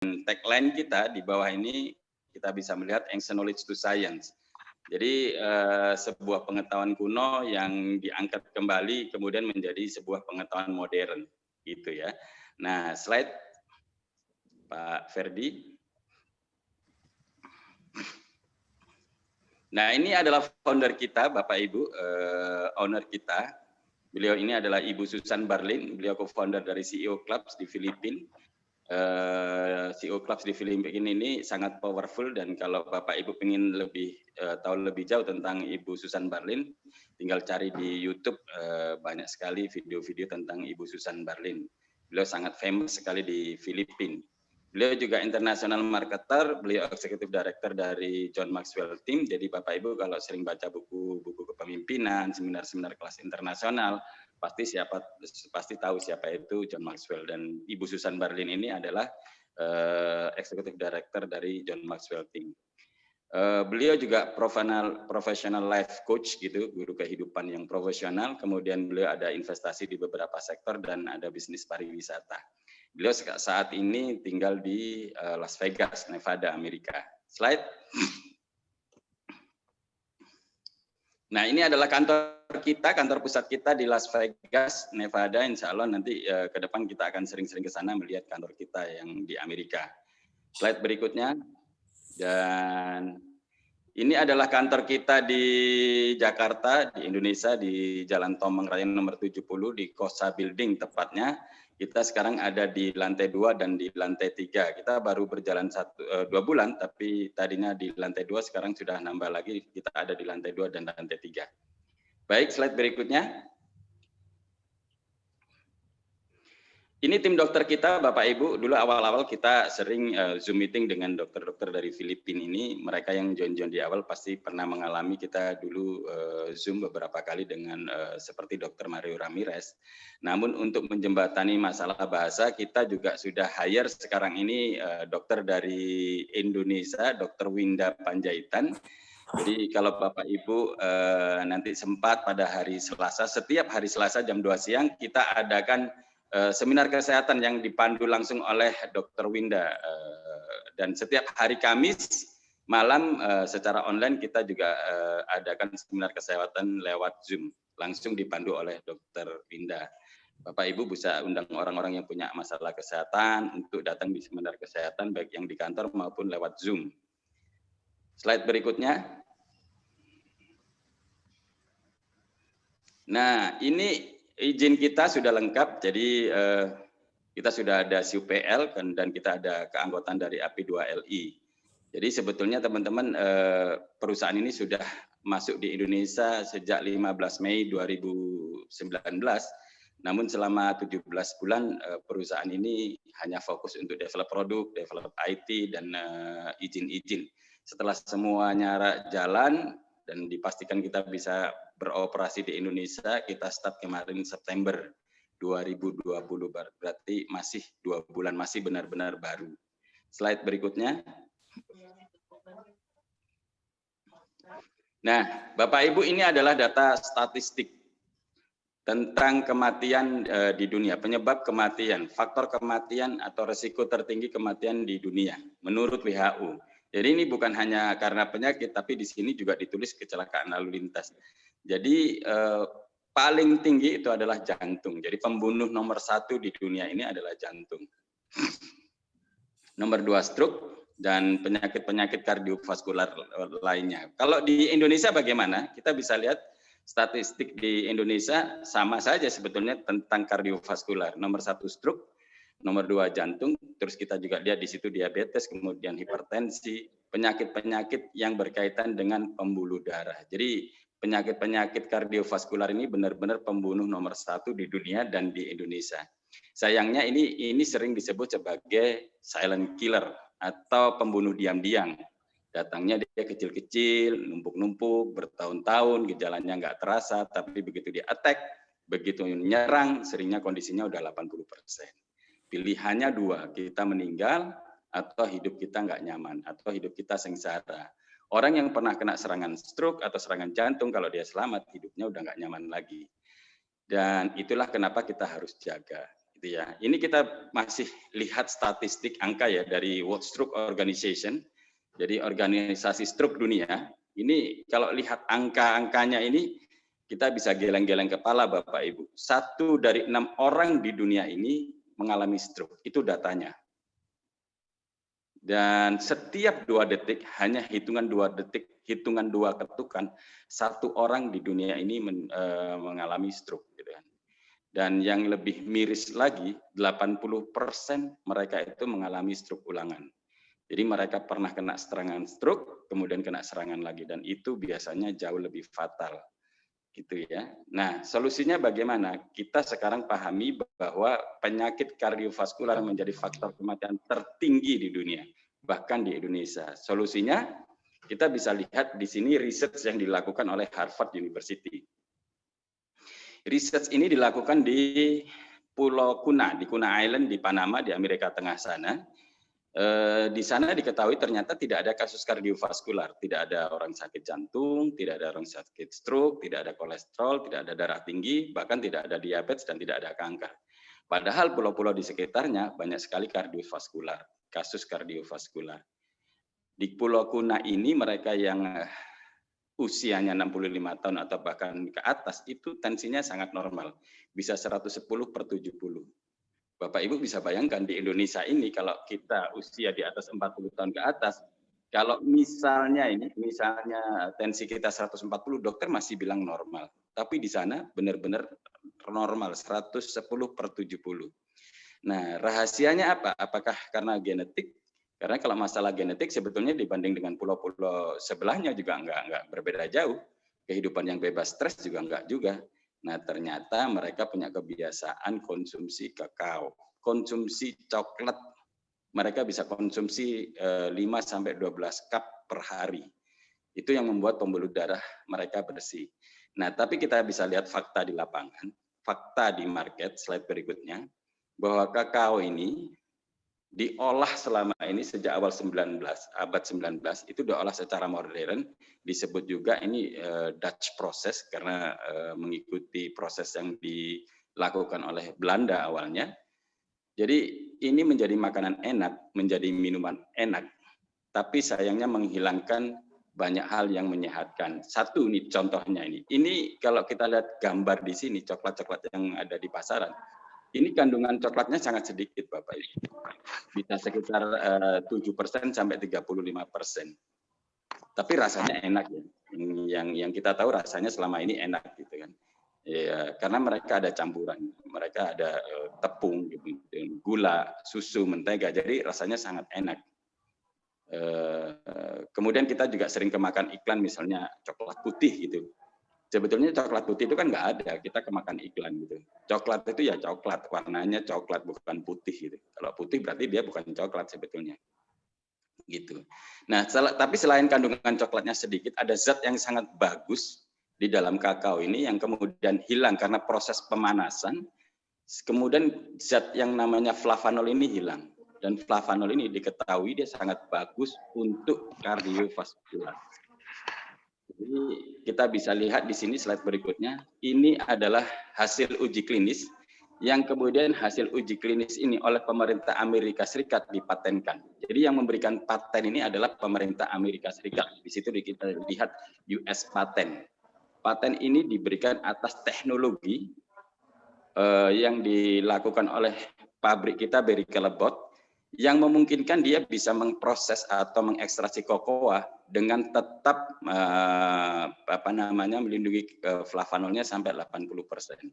tagline kita di bawah ini kita bisa melihat ancient knowledge to science. Jadi sebuah pengetahuan kuno yang diangkat kembali kemudian menjadi sebuah pengetahuan modern, gitu ya. Nah, slide Pak Ferdi. Nah, ini adalah founder kita, Bapak Ibu, owner kita. Beliau ini adalah Ibu Susan Barlin, beliau co-founder dari CEO Clubs di Filipina. CEO Clubs di Filipina ini sangat powerful, dan kalau Bapak Ibu ingin lebih tahu lebih jauh tentang Ibu Susan Barlin, tinggal cari di YouTube, banyak sekali video-video tentang Ibu Susan Barlin. Beliau sangat famous sekali di Filipina. Beliau juga international marketer, beliau executive director dari John Maxwell Team. Jadi Bapak Ibu kalau sering baca buku-buku kepemimpinan, seminar-seminar kelas internasional, pasti tahu siapa itu John Maxwell. Dan Ibu Susan Barlin ini adalah executive director dari John Maxwell Team. Beliau juga professional life coach gitu, guru kehidupan yang profesional. Kemudian beliau ada investasi di beberapa sektor dan ada bisnis pariwisata. Beliau saat ini tinggal di Las Vegas, Nevada, Amerika. Slide. Nah, ini adalah kantor kita, kantor pusat kita di Las Vegas, Nevada. Insya Allah nanti ke depan kita akan sering-sering ke sana melihat kantor kita yang di Amerika. Slide berikutnya. Dan ini adalah kantor kita di Jakarta, di Indonesia, di Jalan Tomang Raya nomor 70, di Kosa Building tepatnya. Kita sekarang ada di lantai 2 dan di lantai 3. Kita baru berjalan 2 bulan, tapi tadinya di lantai 2, sekarang sudah nambah lagi. Kita ada di lantai 2 dan lantai 3. Baik, slide berikutnya. Ini tim dokter kita, Bapak Ibu. Dulu awal-awal kita sering Zoom meeting dengan dokter-dokter dari Filipina ini. Mereka yang join-join di awal pasti pernah mengalami kita dulu Zoom beberapa kali dengan seperti Dr. Mario Ramirez. Namun untuk menjembatani masalah bahasa, kita juga sudah hire sekarang ini dokter dari Indonesia, Dr. Winda Panjaitan. Jadi kalau Bapak Ibu nanti sempat pada hari Selasa, setiap hari Selasa jam 2 siang kita adakan seminar kesehatan yang dipandu langsung oleh Dr. Winda, dan setiap hari Kamis malam secara online kita juga adakan seminar kesehatan lewat Zoom langsung dipandu oleh Dr. Winda. Bapak Ibu bisa undang orang-orang yang punya masalah kesehatan untuk datang di seminar kesehatan baik yang di kantor maupun lewat Zoom. Slide berikutnya. Nah, ini izin kita sudah lengkap, jadi kita sudah ada CUPL dan kita ada keanggotaan dari AP2LI. Jadi sebetulnya teman-teman perusahaan ini sudah masuk di Indonesia sejak 15 Mei 2019, namun selama 17 bulan perusahaan ini hanya fokus untuk develop produk, develop IT, dan izin-izin. Setelah semuanya jalan dan dipastikan kita bisa beroperasi di Indonesia, kita start kemarin September 2020, berarti masih 2 bulan, masih benar-benar baru. Slide berikutnya. Nah, Bapak Ibu, ini adalah data statistik tentang kematian di dunia, penyebab kematian, faktor kematian atau resiko tertinggi kematian di dunia menurut WHO. Jadi ini bukan hanya karena penyakit, tapi di sini juga ditulis kecelakaan lalu lintas. Jadi paling tinggi itu adalah jantung. Jadi pembunuh nomor 1 di dunia ini adalah jantung. Nomor 2 stroke dan penyakit-penyakit kardiovaskular lainnya. Kalau di Indonesia bagaimana? Kita bisa lihat statistik di Indonesia sama saja sebetulnya tentang kardiovaskular. Nomor 1 stroke, nomor 2 jantung, terus kita juga lihat di situ diabetes, kemudian hipertensi, penyakit-penyakit yang berkaitan dengan pembuluh darah. Jadi penyakit-penyakit kardiovaskular ini benar-benar pembunuh nomor 1 di dunia dan di Indonesia. Sayangnya ini sering disebut sebagai silent killer atau pembunuh diam-diam. Datangnya dia kecil-kecil, numpuk-numpuk, bertahun-tahun, gejalanya nggak terasa, tapi begitu dia attack, begitu menyerang, seringnya kondisinya udah 80%. Pilihannya 2, kita meninggal atau hidup kita nggak nyaman, atau hidup kita sengsara. Orang yang pernah kena serangan stroke atau serangan jantung, kalau dia selamat, hidupnya udah nggak nyaman lagi. Dan itulah kenapa kita harus jaga. gitu ya. Ini kita masih lihat statistik angka ya dari World Stroke Organization, jadi organisasi stroke dunia. Ini kalau lihat angka-angkanya ini, kita bisa geleng-geleng kepala Bapak Ibu. 1 dari 6 orang di dunia ini mengalami stroke, itu datanya. Dan setiap 2 detik, hanya hitungan 2 detik, hitungan 2 ketukan, 1 orang di dunia ini mengalami stroke. Gitu kan. Dan yang lebih miris lagi, 80% mereka itu mengalami stroke ulangan. Jadi mereka pernah kena serangan stroke, kemudian kena serangan lagi. Dan itu biasanya jauh lebih fatal. Gitu ya. Nah, solusinya bagaimana? Kita sekarang pahami bahwa penyakit kardiovaskular menjadi faktor kematian tertinggi di dunia, bahkan di Indonesia. Solusinya kita bisa lihat di sini research yang dilakukan oleh Harvard University. Research ini dilakukan di Pulau Kuna, di Kuna Island di Panama di Amerika Tengah sana. Di sana diketahui ternyata tidak ada kasus kardiovaskular, tidak ada orang sakit jantung, tidak ada orang sakit stroke, tidak ada kolesterol, tidak ada darah tinggi, bahkan tidak ada diabetes dan tidak ada kanker. Padahal pulau-pulau di sekitarnya banyak sekali kardiovaskular, kasus kardiovaskular. Di Pulau Kuna ini mereka yang usianya 65 tahun atau bahkan ke atas itu tensinya sangat normal, bisa 110/70. Bapak Ibu bisa bayangkan di Indonesia ini kalau kita usia di atas 40 tahun ke atas, kalau misalnya tensi kita 140, dokter masih bilang normal. Tapi di sana benar-benar normal 110/70. Nah, rahasianya apa? Apakah karena genetik? Karena kalau masalah genetik sebetulnya dibanding dengan pulau-pulau sebelahnya juga enggak berbeda jauh. Kehidupan yang bebas stres juga enggak juga. Nah, ternyata mereka punya kebiasaan konsumsi kakao, konsumsi coklat. Mereka bisa konsumsi 5-12 cup per hari. Itu yang membuat pembuluh darah mereka bersih. Nah, tapi kita bisa lihat fakta di lapangan, fakta di market, slide berikutnya, bahwa kakao ini diolah selama ini sejak awal abad 19 itu diolah secara modern, disebut juga ini Dutch process karena mengikuti proses yang dilakukan oleh Belanda awalnya. Jadi ini menjadi makanan enak, menjadi minuman enak, tapi sayangnya menghilangkan banyak hal yang menyehatkan. Satu ini contohnya ini. Ini kalau kita lihat gambar di sini coklat-coklat yang ada di pasaran. Ini kandungan coklatnya sangat sedikit, Bapak Ibu. Bisa sekitar 7% sampai 35%. Tapi rasanya enak ya. Yang kita tahu rasanya selama ini enak gitu kan. Ya, karena mereka ada campuran, mereka ada tepung, gitu, gula, susu, mentega, jadi rasanya sangat enak. Kemudian kita juga sering kemakan iklan misalnya coklat putih gitu. Sebetulnya coklat putih itu kan nggak ada, kita kemakan iklan gitu. Coklat itu ya coklat, warnanya coklat bukan putih gitu. Kalau putih berarti dia bukan coklat sebetulnya. Gitu. Nah, tapi selain kandungan coklatnya sedikit, ada zat yang sangat bagus di dalam kakao ini yang kemudian hilang karena proses pemanasan. Kemudian zat yang namanya flavanol ini hilang. Dan flavanol ini diketahui dia sangat bagus untuk kardiovaskular. Jadi kita bisa lihat di sini slide berikutnya, ini adalah hasil uji klinis yang kemudian hasil uji klinis ini oleh pemerintah Amerika Serikat dipatenkan. Jadi yang memberikan paten ini adalah pemerintah Amerika Serikat. Di situ kita lihat US patent. Paten ini diberikan atas teknologi yang dilakukan oleh pabrik kita Berry Kelebot yang memungkinkan dia bisa memproses atau mengekstraksi kokoa dengan tetap melindungi flavanolnya sampai 80%.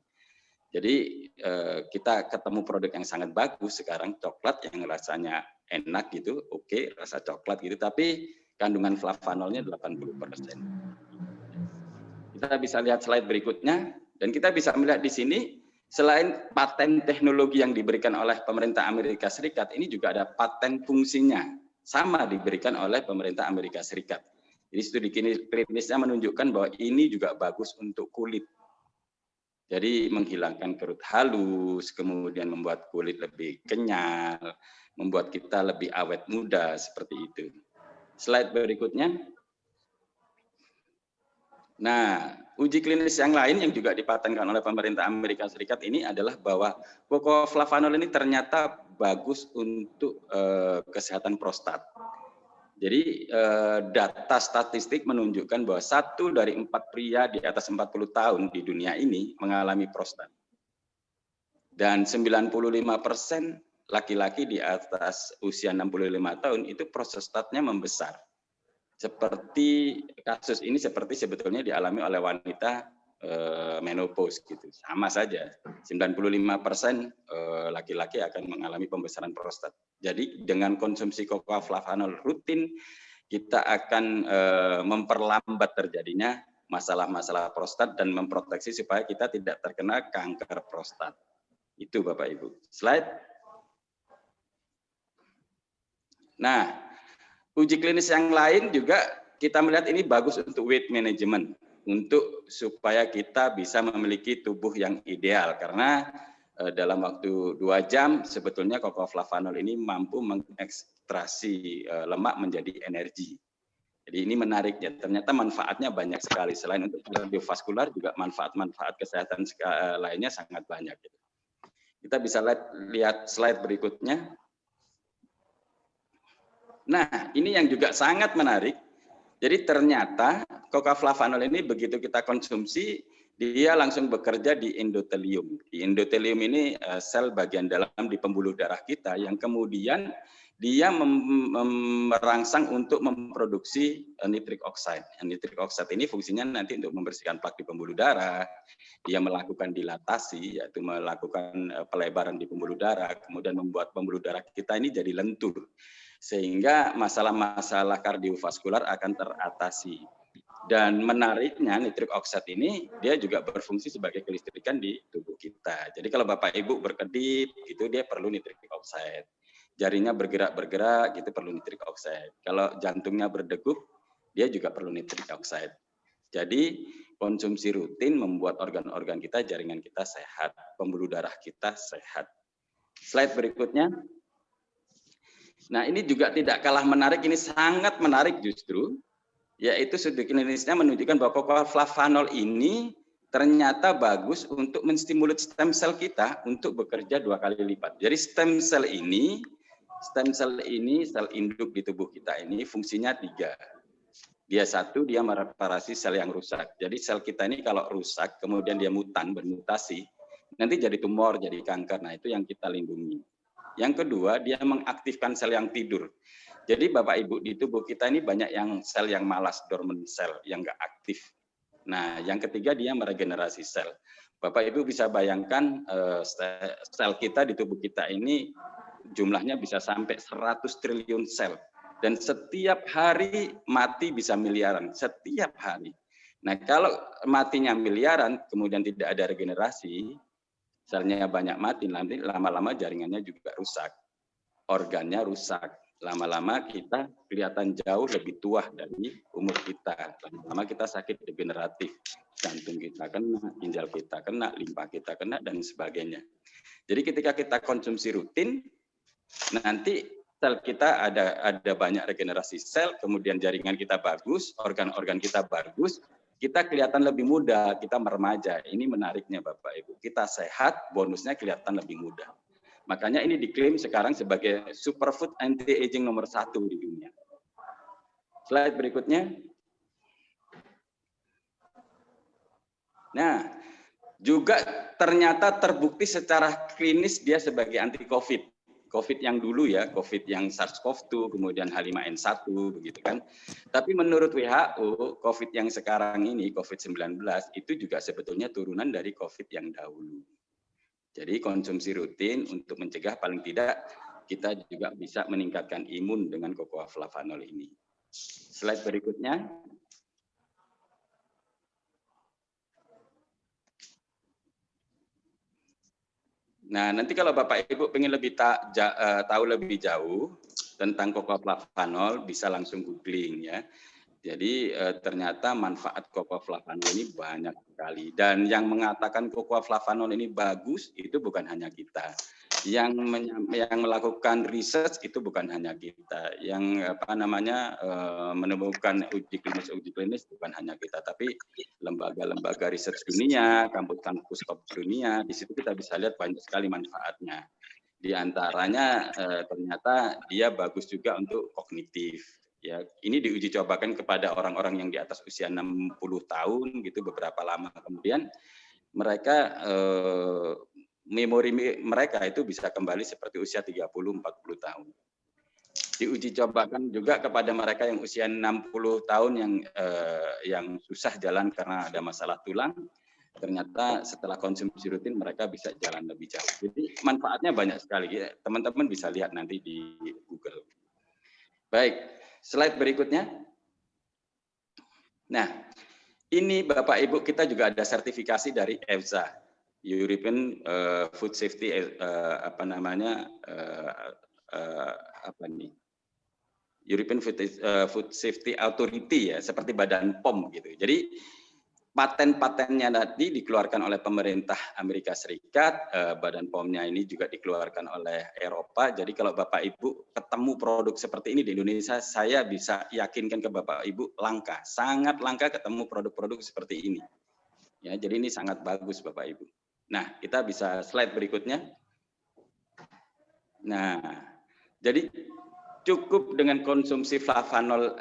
Jadi kita ketemu produk yang sangat bagus sekarang, coklat yang rasanya enak gitu, oke, rasa coklat gitu, tapi kandungan flavanolnya 80%. Kita bisa lihat slide berikutnya, dan kita bisa melihat di sini, selain paten teknologi yang diberikan oleh pemerintah Amerika Serikat, ini juga ada paten fungsinya, sama diberikan oleh pemerintah Amerika Serikat. Jadi studi klinisnya menunjukkan bahwa ini juga bagus untuk kulit. Jadi menghilangkan kerut halus, kemudian membuat kulit lebih kenyal, membuat kita lebih awet muda, seperti itu. Slide berikutnya. Nah, uji klinis yang lain yang juga dipatenkan oleh pemerintah Amerika Serikat ini adalah bahwa cocoflavanol ini ternyata bagus untuk kesehatan prostat. Jadi data statistik menunjukkan bahwa 1 dari 4 pria di atas 40 tahun di dunia ini mengalami prostat. Dan 95% laki-laki di atas usia 65 tahun itu prostatnya membesar. Seperti kasus ini seperti sebetulnya dialami oleh wanita menopause gitu. Sama saja. 95% laki-laki akan mengalami pembesaran prostat. Jadi dengan konsumsi cocoflavanol rutin kita akan memperlambat terjadinya masalah-masalah prostat dan memproteksi supaya kita tidak terkena kanker prostat. Itu Bapak Ibu. Slide. Nah, uji klinis yang lain juga kita melihat ini bagus untuk weight management, untuk supaya kita bisa memiliki tubuh yang ideal, karena dalam waktu 2 jam sebetulnya cocoflavanol ini mampu mengekstraksi lemak menjadi energi. Jadi ini menarik ya, ternyata manfaatnya banyak sekali. Selain untuk kardiovaskular juga manfaat-manfaat kesehatan lainnya sangat banyak. Kita bisa lihat slide berikutnya. Nah, ini yang juga sangat menarik. Jadi ternyata cocoflavanol ini begitu kita konsumsi, dia langsung bekerja di endotelium. Di endotelium ini sel bagian dalam di pembuluh darah kita yang kemudian dia merangsang untuk memproduksi nitric oxide. Nitric oxide ini fungsinya nanti untuk membersihkan plak di pembuluh darah, dia melakukan dilatasi, yaitu melakukan pelebaran di pembuluh darah, kemudian membuat pembuluh darah kita ini jadi lentur, sehingga masalah-masalah kardiovaskular akan teratasi. Dan menariknya nitric oxide ini dia juga berfungsi sebagai kelistrikan di tubuh kita. Jadi kalau Bapak Ibu berkedip itu dia perlu nitric oxide. Jarinya bergerak gitu perlu nitric oxide. Kalau jantungnya berdegup dia juga perlu nitric oxide. Jadi konsumsi rutin membuat organ-organ kita, jaringan kita sehat, pembuluh darah kita sehat. Slide berikutnya. Nah, ini juga tidak kalah menarik, ini sangat menarik justru, yaitu studi klinisnya menunjukkan bahwa cocoflavanol ini ternyata bagus untuk menstimulat stem cell kita untuk bekerja 2 kali lipat. Jadi stem cell ini sel induk di tubuh kita ini fungsinya 3. Dia satu, dia mereparasi sel yang rusak. Jadi sel kita ini kalau rusak, kemudian dia bermutasi, nanti jadi tumor, jadi kanker. Nah, itu yang kita lindungi. Yang kedua, dia mengaktifkan sel yang tidur. Jadi Bapak Ibu, di tubuh kita ini banyak yang sel yang malas, dormant sel, yang nggak aktif. Nah, yang ketiga, dia meregenerasi sel. Bapak Ibu bisa bayangkan sel kita di tubuh kita ini jumlahnya bisa sampai 100 triliun sel. Dan setiap hari mati bisa miliaran, setiap hari. Nah, kalau matinya miliaran, kemudian tidak ada regenerasi, selnya banyak mati, nanti lama-lama jaringannya juga rusak, organnya rusak. Lama-lama kita kelihatan jauh lebih tua dari umur kita. Lama-lama kita sakit degeneratif, jantung kita kena, ginjal kita kena, limpa kita kena, dan sebagainya. Jadi ketika kita konsumsi rutin, nanti sel kita ada banyak regenerasi sel, kemudian jaringan kita bagus, organ-organ kita bagus, kita kelihatan lebih muda, kita meremaja. Ini menariknya Bapak Ibu. Kita sehat, bonusnya kelihatan lebih muda. Makanya ini diklaim sekarang sebagai superfood anti-aging nomor 1 di dunia. Slide berikutnya. Nah, juga ternyata terbukti secara klinis dia sebagai anti-COVID. COVID yang dulu ya, COVID yang SARS-CoV-2, kemudian H5N1, begitu kan. Tapi menurut WHO, COVID yang sekarang ini, COVID-19, itu juga sebetulnya turunan dari COVID yang dahulu. Jadi konsumsi rutin untuk mencegah paling tidak kita juga bisa meningkatkan imun dengan cocoflavanol ini. Slide berikutnya. Nah, nanti kalau Bapak Ibu pengen lebih tahu lebih jauh tentang cocoflavanol, bisa langsung googling ya. Jadi ternyata manfaat cocoflavanol ini banyak sekali. Dan yang mengatakan cocoflavanol ini bagus itu bukan hanya kita. yang melakukan riset itu bukan hanya kita, yang menemukan uji klinis bukan hanya kita, tapi lembaga-lembaga riset dunia, kampus-kampus top dunia. Di situ kita bisa lihat banyak sekali manfaatnya. Di antaranya ternyata dia bagus juga untuk kognitif. Ya, ini diuji cobakan kepada orang-orang yang di atas usia 60 tahun gitu, beberapa lama kemudian mereka memori mereka itu bisa kembali seperti usia 30-40 tahun. Diuji cobakan juga kepada mereka yang usia 60 tahun yang susah jalan karena ada masalah tulang, ternyata setelah konsumsi rutin mereka bisa jalan lebih jauh. Jadi manfaatnya banyak sekali. Teman-teman bisa lihat nanti di Google. Baik, slide berikutnya. Nah, ini Bapak Ibu kita juga ada sertifikasi dari EFSA. European Food Safety European Food Safety Authority ya, seperti Badan POM gitu. Jadi paten-patennya tadi dikeluarkan oleh pemerintah Amerika Serikat, Badan POM-nya ini juga dikeluarkan oleh Eropa. Jadi kalau Bapak Ibu ketemu produk seperti ini di Indonesia, saya bisa yakinkan ke Bapak Ibu langka, sangat langka ketemu produk-produk seperti ini. Ya, jadi ini sangat bagus Bapak Ibu. Nah, kita bisa slide berikutnya. Nah, jadi cukup dengan konsumsi flavanol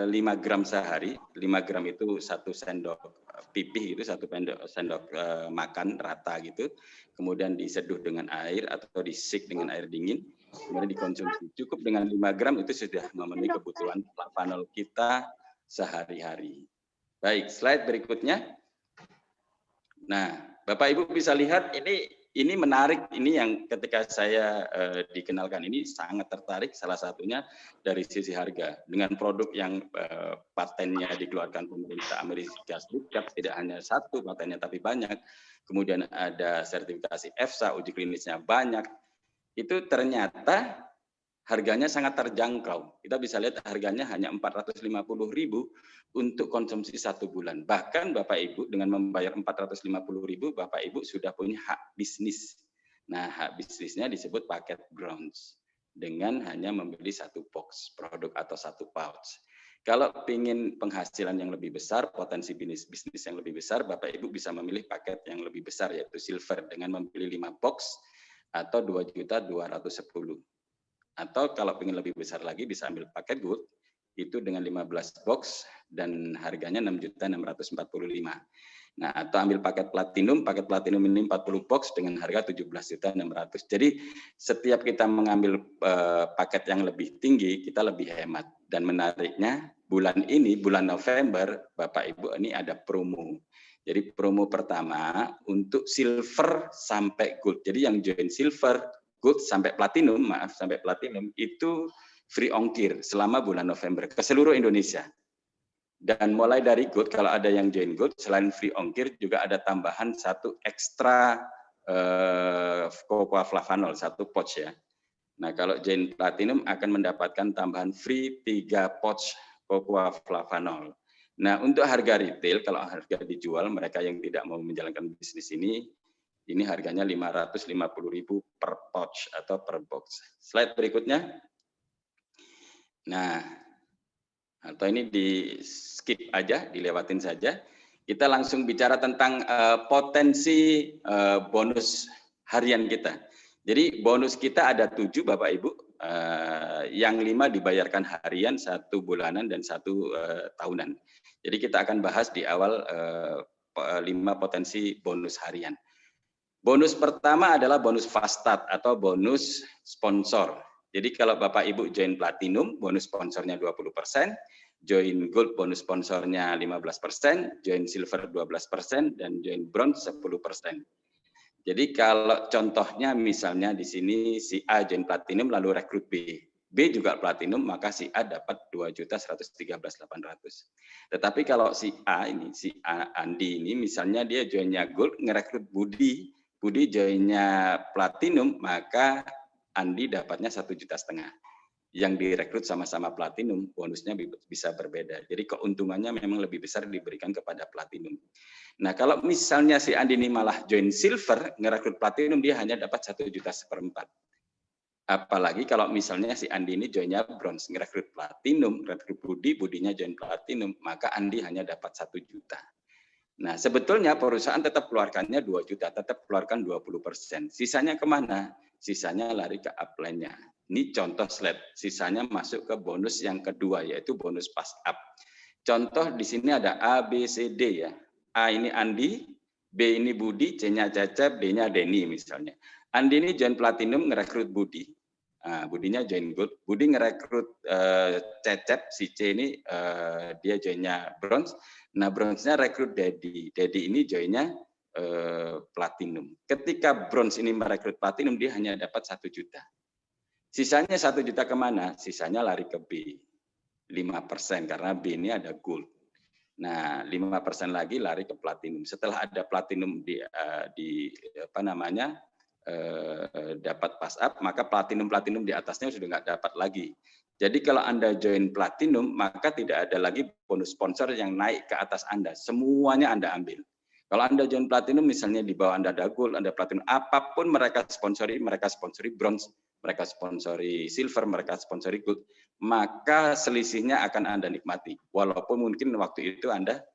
5 gram sehari. 5 gram itu 1 sendok pipih, itu 1 sendok makan rata gitu. Kemudian diseduh dengan air atau disik dengan air dingin. Kemudian dikonsumsi. Cukup dengan 5 gram itu sudah memenuhi kebutuhan flavanol kita sehari-hari. Baik, slide berikutnya. Nah, Bapak Ibu bisa lihat ini menarik, ini yang ketika saya dikenalkan ini sangat tertarik, salah satunya dari sisi harga. Dengan produk yang patennya dikeluarkan pemerintah Amerika Serikat, tidak hanya satu patennya tapi banyak, kemudian ada sertifikasi EFSA, uji klinisnya banyak, itu ternyata harganya sangat terjangkau. Kita bisa lihat harganya hanya 450.000 untuk konsumsi 1 bulan. Bahkan Bapak Ibu dengan membayar 450.000, Bapak Ibu sudah punya hak bisnis. Nah, hak bisnisnya disebut paket bronze dengan hanya membeli 1 box produk atau 1 pouch. Kalau ingin penghasilan yang lebih besar, potensi bisnis yang lebih besar, Bapak Ibu bisa memilih paket yang lebih besar yaitu silver dengan membeli 5 box atau 2.210.000. Atau kalau ingin lebih besar lagi bisa ambil paket gold itu dengan 15 box dan harganya 6.645.000. Nah, atau ambil paket platinum ini 40 box dengan harga 17.600.000. Jadi setiap kita mengambil paket yang lebih tinggi, kita lebih hemat. Dan menariknya bulan ini, bulan November, Bapak Ibu ini ada promo. Jadi promo pertama untuk silver sampai gold. Jadi yang join silver, gold sampai platinum, itu free ongkir selama bulan November ke seluruh Indonesia. Dan mulai dari gold, kalau ada yang join gold, selain free ongkir juga ada tambahan 1 ekstra cocoa flavanol, 1 pouch ya. Nah, kalau join platinum akan mendapatkan tambahan free 3 pouch cocoa flavanol. Nah, untuk harga retail, kalau harga dijual, mereka yang tidak mau menjalankan bisnis ini harganya 550.000 per pouch atau per box. Slide berikutnya. Nah, atau ini di skip aja, dilewatin saja. Kita langsung bicara tentang potensi bonus harian kita. Jadi bonus kita ada 7 Bapak Ibu, yang 5 dibayarkan harian, 1 bulanan dan 1 tahunan. Jadi kita akan bahas di awal 5 potensi bonus harian. Bonus pertama adalah bonus fast start atau bonus sponsor. Jadi kalau Bapak Ibu join platinum, bonus sponsornya 20%, join gold bonus sponsornya 15%, join silver 12%, dan join bronze 10%. Jadi kalau contohnya misalnya di sini si A join platinum lalu rekrut B. B juga platinum, maka si A dapat 2.113.800. Tetapi kalau si A ini, si Andi ini misalnya dia joinnya gold, ngerekrut Budi joinnya platinum, maka Andi dapatnya 1,5 juta. yang direkrut sama-sama platinum, bonusnya bisa berbeda. Jadi keuntungannya memang lebih besar diberikan kepada platinum. Nah, kalau misalnya si Andi ini malah join silver, ngerekrut platinum, dia hanya dapat 1 juta seperempat. Apalagi kalau misalnya si Andi ini joinnya bronze, ngerekrut platinum, rekrut Budi, Budinya join platinum, maka Andi hanya dapat 1 juta. Nah, sebetulnya perusahaan tetap keluarkannya 2 juta, tetap keluarkan 20%. Sisanya kemana? Sisanya lari ke upline-nya. Ini contoh slide, sisanya masuk ke bonus yang kedua, yaitu bonus pass up. Contoh di sini ada A, B, C, D ya. A ini Andi, B ini Budi, C-nya Cecep, D-nya Denny misalnya. Andi ini join platinum ngerekrut Budi. Nah, Budinya join gold. Budi ngerekrut Cecep, si C ini dia joinnya bronze. Nah, bronze-nya rekrut Dedi. Dedi ini joinnya platinum. Ketika bronze ini merekrut platinum, dia hanya dapat 1 juta. Sisanya 1 juta kemana? Sisanya lari ke B. 5% karena B ini ada gold. Nah, 5% lagi lari ke platinum. Setelah ada platinum di apa namanya dapat pass up, maka platinum di atasnya sudah nggak dapat lagi. Jadi kalau Anda join platinum, maka tidak ada lagi bonus sponsor yang naik ke atas Anda. Semuanya Anda ambil. Kalau Anda join platinum, misalnya di bawah Anda ada gold, Anda platinum, apapun mereka sponsori bronze, mereka sponsori silver, mereka sponsori gold, maka selisihnya akan Anda nikmati. Walaupun mungkin waktu itu Anda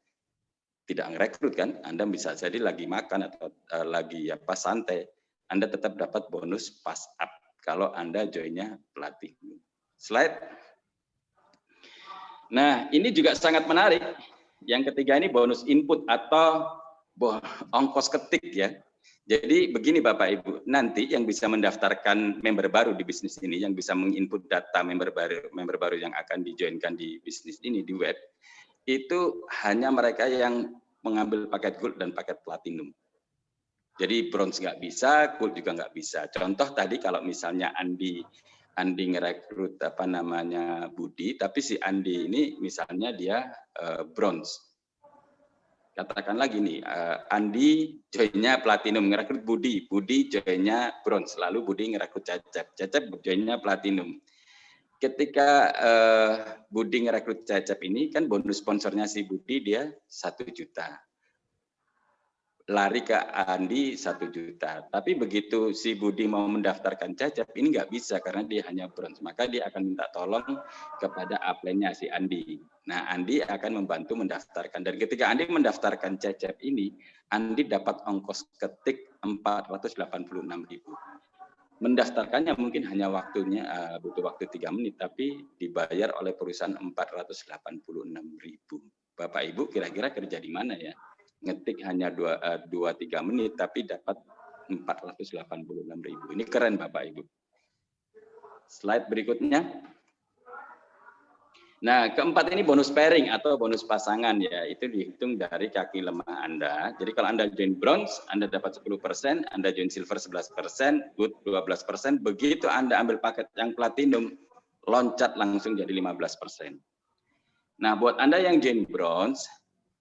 tidak ngerekrut kan, Anda bisa jadi lagi makan atau lagi santai, Anda tetap dapat bonus pass up kalau Anda joinnya platinum. Slide. Nah, ini juga sangat menarik. Yang ketiga ini bonus input atau ongkos ketik ya. Jadi begini Bapak Ibu, nanti yang bisa mendaftarkan member baru di bisnis ini, yang bisa menginput data member baru yang akan dijoinkan di bisnis ini di web, itu hanya mereka yang mengambil paket gold dan paket platinum. Jadi bronze nggak bisa, gold juga nggak bisa. Contoh tadi kalau misalnya Andi ngerekrut Budi, tapi si Andi ini misalnya dia bronze. Katakan lagi nih, Andi joinnya platinum, ngerekrut Budi joinnya bronze, lalu Budi ngerekrut Cecep joinnya platinum. Ketika Budi ngerekrut Cecep ini, kan bonus sponsornya si Budi dia 1 juta. Lari ke Andi 1 juta. Tapi begitu si Budi mau mendaftarkan Cecep, ini nggak bisa karena dia hanya bronze. Maka dia akan minta tolong kepada upline-nya si Andi. Nah, Andi akan membantu mendaftarkan. Dan ketika Andi mendaftarkan Cecep ini, Andi dapat ongkos ketik 486.000. Mendaftarkannya mungkin hanya butuh waktu 3 menit, tapi dibayar oleh perusahaan 486.000. Bapak Ibu kira-kira kerja di mana ya? Ngetik hanya 2-3 menit tapi dapat 486.000. Ini keren Bapak Ibu. Slide berikutnya. Nah, keempat ini bonus pairing atau bonus pasangan ya, itu dihitung dari kaki lemah Anda. Jadi kalau Anda join bronze, Anda dapat 10%, Anda join silver 11%, gold 12%, begitu Anda ambil paket yang platinum, loncat langsung jadi 15%. Nah, buat Anda yang join bronze,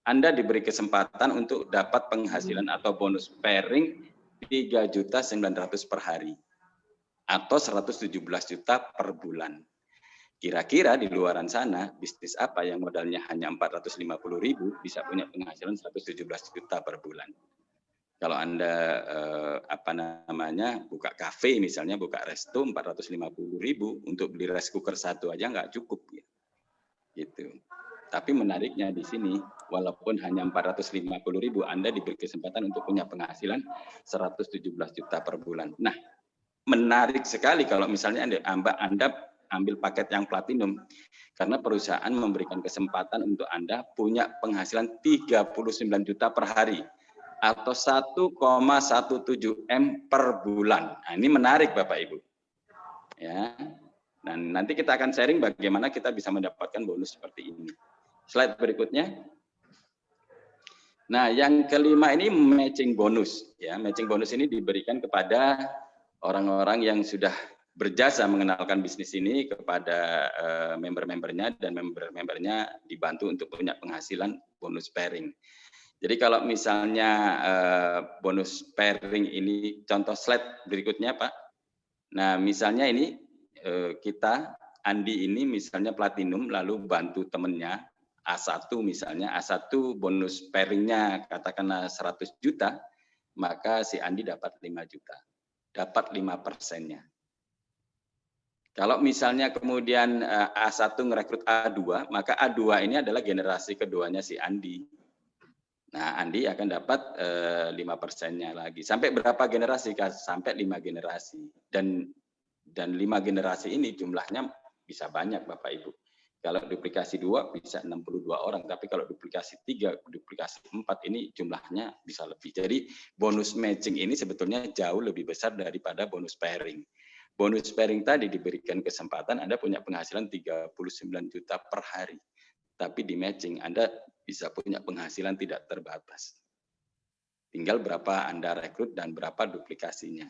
Anda diberi kesempatan untuk dapat penghasilan atau bonus pairing 3.900.000 per hari atau 117 juta per bulan. Kira-kira di luaran sana bisnis apa yang modalnya hanya 450.000 bisa punya penghasilan 117 juta per bulan. Kalau Anda buka kafe misalnya, buka resto 450.000 untuk beli rice cooker 1 aja nggak cukup gitu. Tapi menariknya di sini, walaupun hanya 450.000, Anda diberi kesempatan untuk punya penghasilan 117 juta per bulan. Nah, menarik sekali kalau misalnya Anda ambil paket yang platinum, karena perusahaan memberikan kesempatan untuk Anda punya penghasilan 39 juta per hari, atau 1,17 M per bulan. Nah, ini menarik Bapak Ibu. Ya. Dan nanti kita akan sharing bagaimana kita bisa mendapatkan bonus seperti ini. Slide berikutnya. Nah, yang kelima ini matching bonus. Ya, matching bonus ini diberikan kepada orang-orang yang sudah berjasa mengenalkan bisnis ini kepada member-membernya, dan member-membernya dibantu untuk punya penghasilan bonus pairing. Jadi kalau misalnya bonus pairing ini, contoh slide berikutnya Pak. Nah, misalnya ini kita Andi ini misalnya platinum lalu bantu temennya A1 misalnya, A1 bonus pairingnya katakanlah 100 juta, maka si Andi dapat 5 juta, dapat 5%-nya. Kalau misalnya kemudian A1 ngerekrut A2, maka A2 ini adalah generasi keduanya si Andi. Nah, Andi akan dapat 5%-nya lagi. Sampai berapa generasi? Sampai 5 generasi. Dan 5 generasi ini jumlahnya bisa banyak Bapak Ibu. Kalau duplikasi 2 bisa 62 orang, tapi kalau duplikasi 3, duplikasi 4 ini jumlahnya bisa lebih. Jadi bonus matching ini sebetulnya jauh lebih besar daripada bonus pairing. Bonus pairing tadi diberikan kesempatan Anda punya penghasilan 39 juta per hari. Tapi di matching Anda bisa punya penghasilan tidak terbatas. Tinggal berapa Anda rekrut dan berapa duplikasinya.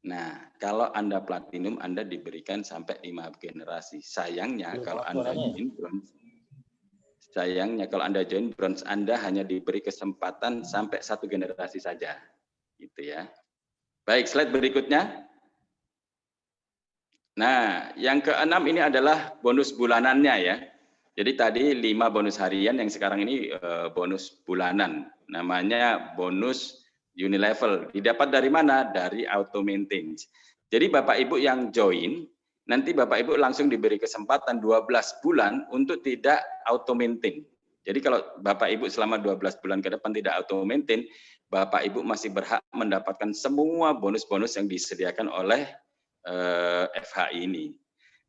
Nah, kalau Anda platinum, Anda diberikan sampai 5 generasi. Sayangnya kalau Anda join bronze, Anda hanya diberi kesempatan sampai 1 generasi saja. Gitu ya. Baik, slide berikutnya. Nah, yang keenam ini adalah bonus bulanannya ya. Jadi tadi 5 bonus harian, yang sekarang ini bonus bulanan. Namanya bonus unilevel. Didapat dari mana? Dari auto maintain. Jadi Bapak Ibu yang join, nanti Bapak Ibu langsung diberi kesempatan 12 bulan untuk tidak auto maintain. Jadi kalau Bapak Ibu selama 12 bulan ke depan tidak auto maintain, Bapak Ibu masih berhak mendapatkan semua bonus-bonus yang disediakan oleh FHI ini.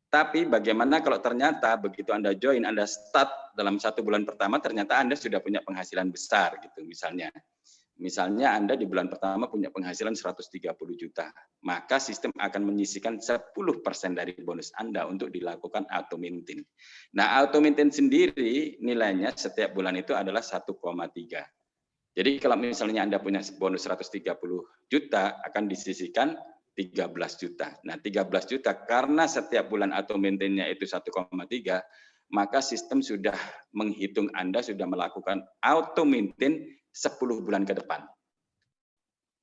Tapi bagaimana kalau ternyata begitu Anda join, Anda start dalam 1 bulan pertama, ternyata Anda sudah punya penghasilan besar gitu misalnya. Misalnya Anda di bulan pertama punya penghasilan 130 juta, maka sistem akan menyisihkan 10% dari bonus Anda untuk dilakukan auto maintain. Nah, auto maintain sendiri nilainya setiap bulan itu adalah 1,3. Jadi kalau misalnya Anda punya bonus 130 juta, akan disisihkan 13 juta. Nah, 13 juta karena setiap bulan auto maintain-nya itu 1,3, maka sistem sudah menghitung Anda sudah melakukan auto maintain 10 bulan ke depan.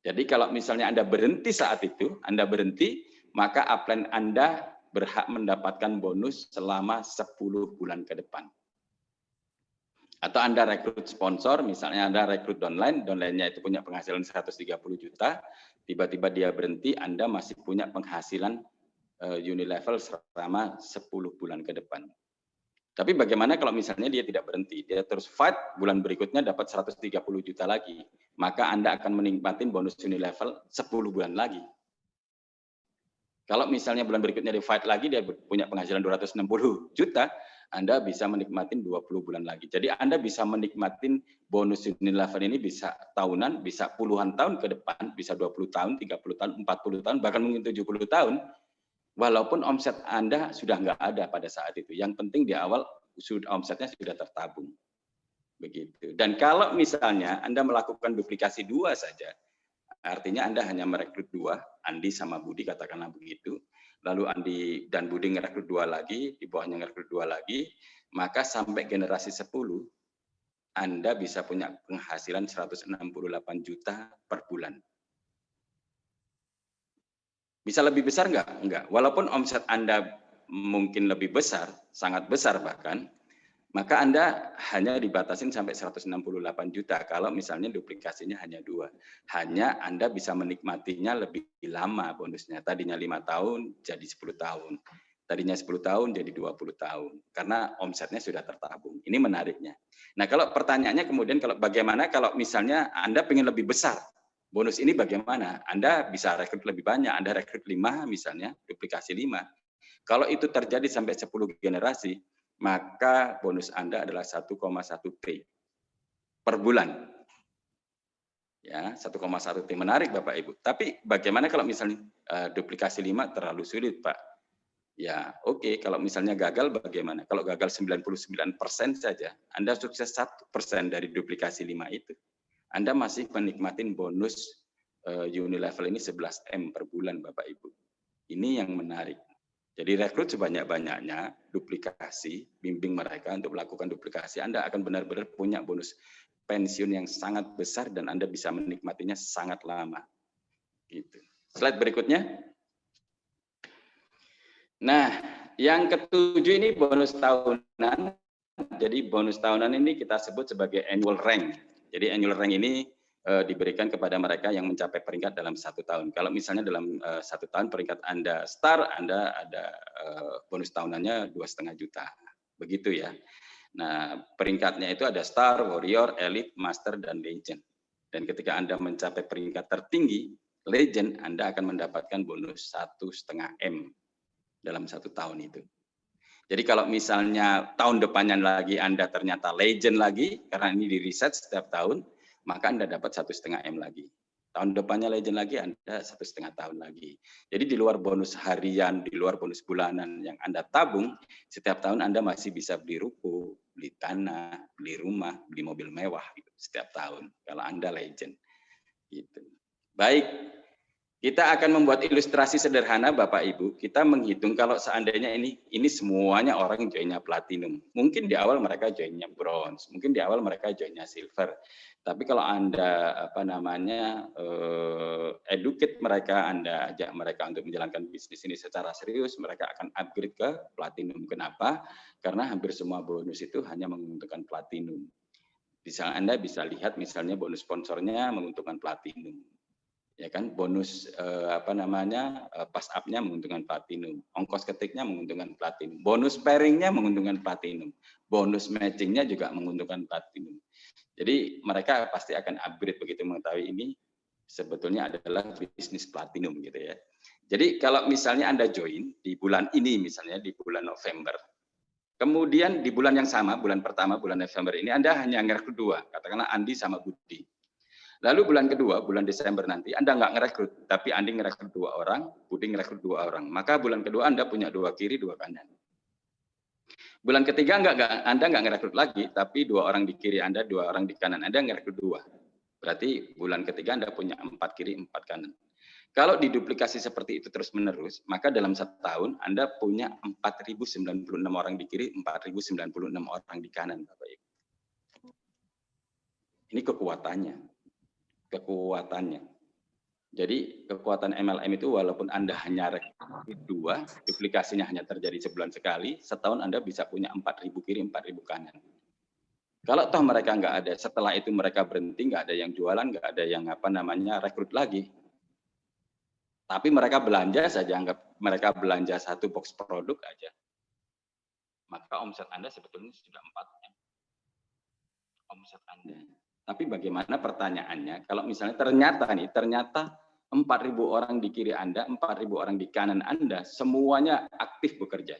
Jadi kalau misalnya Anda berhenti saat itu, Anda berhenti, maka upline Anda berhak mendapatkan bonus selama 10 bulan ke depan. Atau Anda rekrut sponsor, misalnya Anda rekrut downline-nya itu punya penghasilan 130 juta, tiba-tiba dia berhenti, Anda masih punya penghasilan unilevel selama 10 bulan ke depan. Tapi bagaimana kalau misalnya dia tidak berhenti, dia terus fight, bulan berikutnya dapat 130 juta lagi, maka Anda akan menikmati bonus unilevel 10 bulan lagi. Kalau misalnya bulan berikutnya dia fight lagi, dia punya penghasilan 260 juta, Anda bisa menikmati 20 bulan lagi. Jadi Anda bisa menikmati bonus unilevel ini bisa tahunan, bisa puluhan tahun ke depan, bisa 20 tahun, 30 tahun, 40 tahun, bahkan mungkin 70 tahun, walaupun omset Anda sudah nggak ada pada saat itu. Yang penting di awal omsetnya sudah tertabung. Begitu. Dan kalau misalnya Anda melakukan duplikasi 2 saja, artinya Anda hanya merekrut 2, Andi sama Budi katakanlah begitu, lalu Andi dan Budi ngerekrut 2 lagi, di bawahnya ngerekrut 2 lagi, maka sampai generasi 10, Anda bisa punya penghasilan 168 juta per bulan. Bisa lebih besar nggak? Enggak. Walaupun omset Anda mungkin lebih besar, sangat besar bahkan, maka Anda hanya dibatasin sampai 168 juta kalau misalnya duplikasinya hanya 2. Hanya Anda bisa menikmatinya lebih lama bonusnya. Tadinya 5 tahun jadi 10 tahun. Tadinya 10 tahun jadi 20 tahun. Karena omsetnya sudah tertabung. Ini menariknya. Nah, kalau pertanyaannya kemudian bagaimana kalau misalnya Anda ingin lebih besar? Bonus ini bagaimana? Anda bisa rekrut lebih banyak. Anda rekrut 5 misalnya, duplikasi 5. Kalau itu terjadi sampai 10 generasi, maka bonus Anda adalah 1,1 T per bulan. Ya, 1,1 T. Menarik Bapak Ibu. Tapi bagaimana kalau misalnya duplikasi 5 terlalu sulit, Pak? Ya, oke. Kalau misalnya gagal bagaimana? Kalau gagal 99% saja, Anda sukses 1% dari duplikasi 5 itu. Anda masih menikmati bonus unilevel ini 11M per bulan, Bapak Ibu. Ini yang menarik. Jadi rekrut sebanyak-banyaknya, duplikasi, bimbing mereka untuk melakukan duplikasi, Anda akan benar-benar punya bonus pensiun yang sangat besar dan Anda bisa menikmatinya sangat lama. Gitu. Slide berikutnya. Nah, yang ketujuh ini bonus tahunan. Jadi bonus tahunan ini kita sebut sebagai annual rank. Jadi annual rank ini diberikan kepada mereka yang mencapai peringkat dalam 1 tahun. Kalau misalnya dalam 1 tahun peringkat Anda star, Anda ada bonus tahunannya 2,5 juta. Begitu ya. Nah, peringkatnya itu ada star, warrior, elite, master, dan legend. Dan ketika Anda mencapai peringkat tertinggi, legend, Anda akan mendapatkan bonus 1,5 M dalam 1 tahun itu. Jadi kalau misalnya tahun depannya lagi Anda ternyata legend lagi, karena ini di riset setiap tahun, maka Anda dapat 1,5 M lagi. Tahun depannya legend lagi, Anda 1,5 tahun lagi. Jadi di luar bonus harian, di luar bonus bulanan yang Anda tabung, setiap tahun Anda masih bisa beli ruko, beli tanah, beli rumah, beli mobil mewah gitu, setiap tahun. Kalau Anda legend. Gitu. Baik, kita akan membuat ilustrasi sederhana Bapak Ibu. Kita menghitung kalau seandainya ini semuanya orang joinnya platinum. Mungkin di awal mereka joinnya bronze, mungkin di awal mereka joinnya silver. Tapi kalau Anda educate mereka, Anda ajak mereka untuk menjalankan bisnis ini secara serius, mereka akan upgrade ke platinum. Kenapa? Karena hampir semua bonus itu hanya menguntungkan platinum. Bisa Anda bisa lihat misalnya bonus sponsornya menguntungkan platinum. Ya kan, bonus pass up-nya menguntungkan platinum, ongkos ketiknya menguntungkan platinum, bonus pairing-nya menguntungkan platinum, bonus matching-nya juga menguntungkan platinum. Jadi mereka pasti akan upgrade begitu mengetahui ini sebetulnya adalah bisnis platinum gitu ya. Jadi kalau misalnya Anda join di bulan ini misalnya di bulan November, kemudian di bulan yang sama, bulan pertama, bulan November ini Anda hanya ngerekrut 2, katakanlah Andi sama Budi. Lalu bulan kedua, bulan Desember nanti, Anda nggak ngerekrut, tapi Andi ngerekrut 2 orang, Budi ngerekrut 2 orang. Maka bulan kedua Anda punya 2 kiri, 2 kanan. Bulan ketiga Anda nggak ngerekrut lagi, tapi 2 orang di kiri Anda, 2 orang di kanan Anda ngerekrut 2. Berarti bulan ketiga Anda punya 4 kiri, 4 kanan. Kalau diduplikasi seperti itu terus-menerus, maka dalam 1 tahun Anda punya 4.096 orang di kiri, 4.096 orang di kanan, Bapak Ibu. Ini kekuatannya. Jadi kekuatan MLM itu walaupun Anda hanya rekrut 2, duplikasinya hanya terjadi sebulan sekali, setahun Anda bisa punya 4.000 kiri, 4.000 kanan. Kalau toh mereka nggak ada, setelah itu mereka berhenti, nggak ada yang jualan, nggak ada yang rekrut lagi. Tapi mereka belanja saja, anggap mereka belanja 1 box produk aja. Maka omset Anda sebetulnya sudah 4M. Omset Anda. Tapi bagaimana pertanyaannya, kalau misalnya ternyata 4.000 orang di kiri Anda, 4.000 orang di kanan Anda, semuanya aktif bekerja.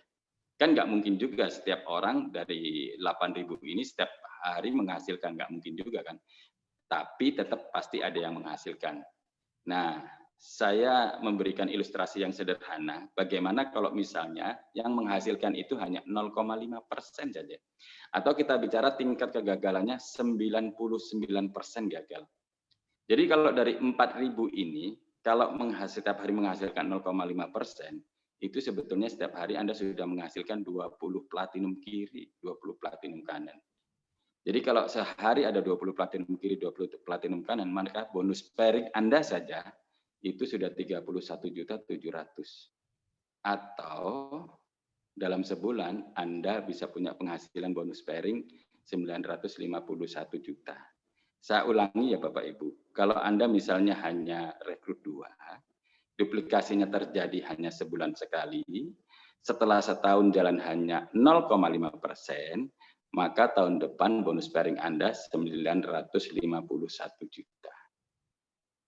Kan nggak mungkin juga setiap orang dari 8.000 ini setiap hari menghasilkan, nggak mungkin juga kan. Tapi tetap pasti ada yang menghasilkan. Nah, saya memberikan ilustrasi yang sederhana, bagaimana kalau misalnya yang menghasilkan itu hanya 0,5% saja. Atau kita bicara tingkat kegagalannya 99% gagal. Jadi kalau dari 4.000 ini, kalau setiap hari menghasilkan 0,5%, itu sebetulnya setiap hari Anda sudah menghasilkan 20 platinum kiri, 20 platinum kanan. Jadi kalau sehari ada 20 platinum kiri, 20 platinum kanan, maka bonus pairing Anda saja itu sudah 31.700.000. Atau dalam sebulan Anda bisa punya penghasilan bonus pairing 951 juta. Saya ulangi ya Bapak Ibu, kalau Anda misalnya hanya rekrut 2, duplikasinya terjadi hanya sebulan sekali, setelah setahun jalan hanya 0,5%, maka tahun depan bonus pairing Anda 951 juta.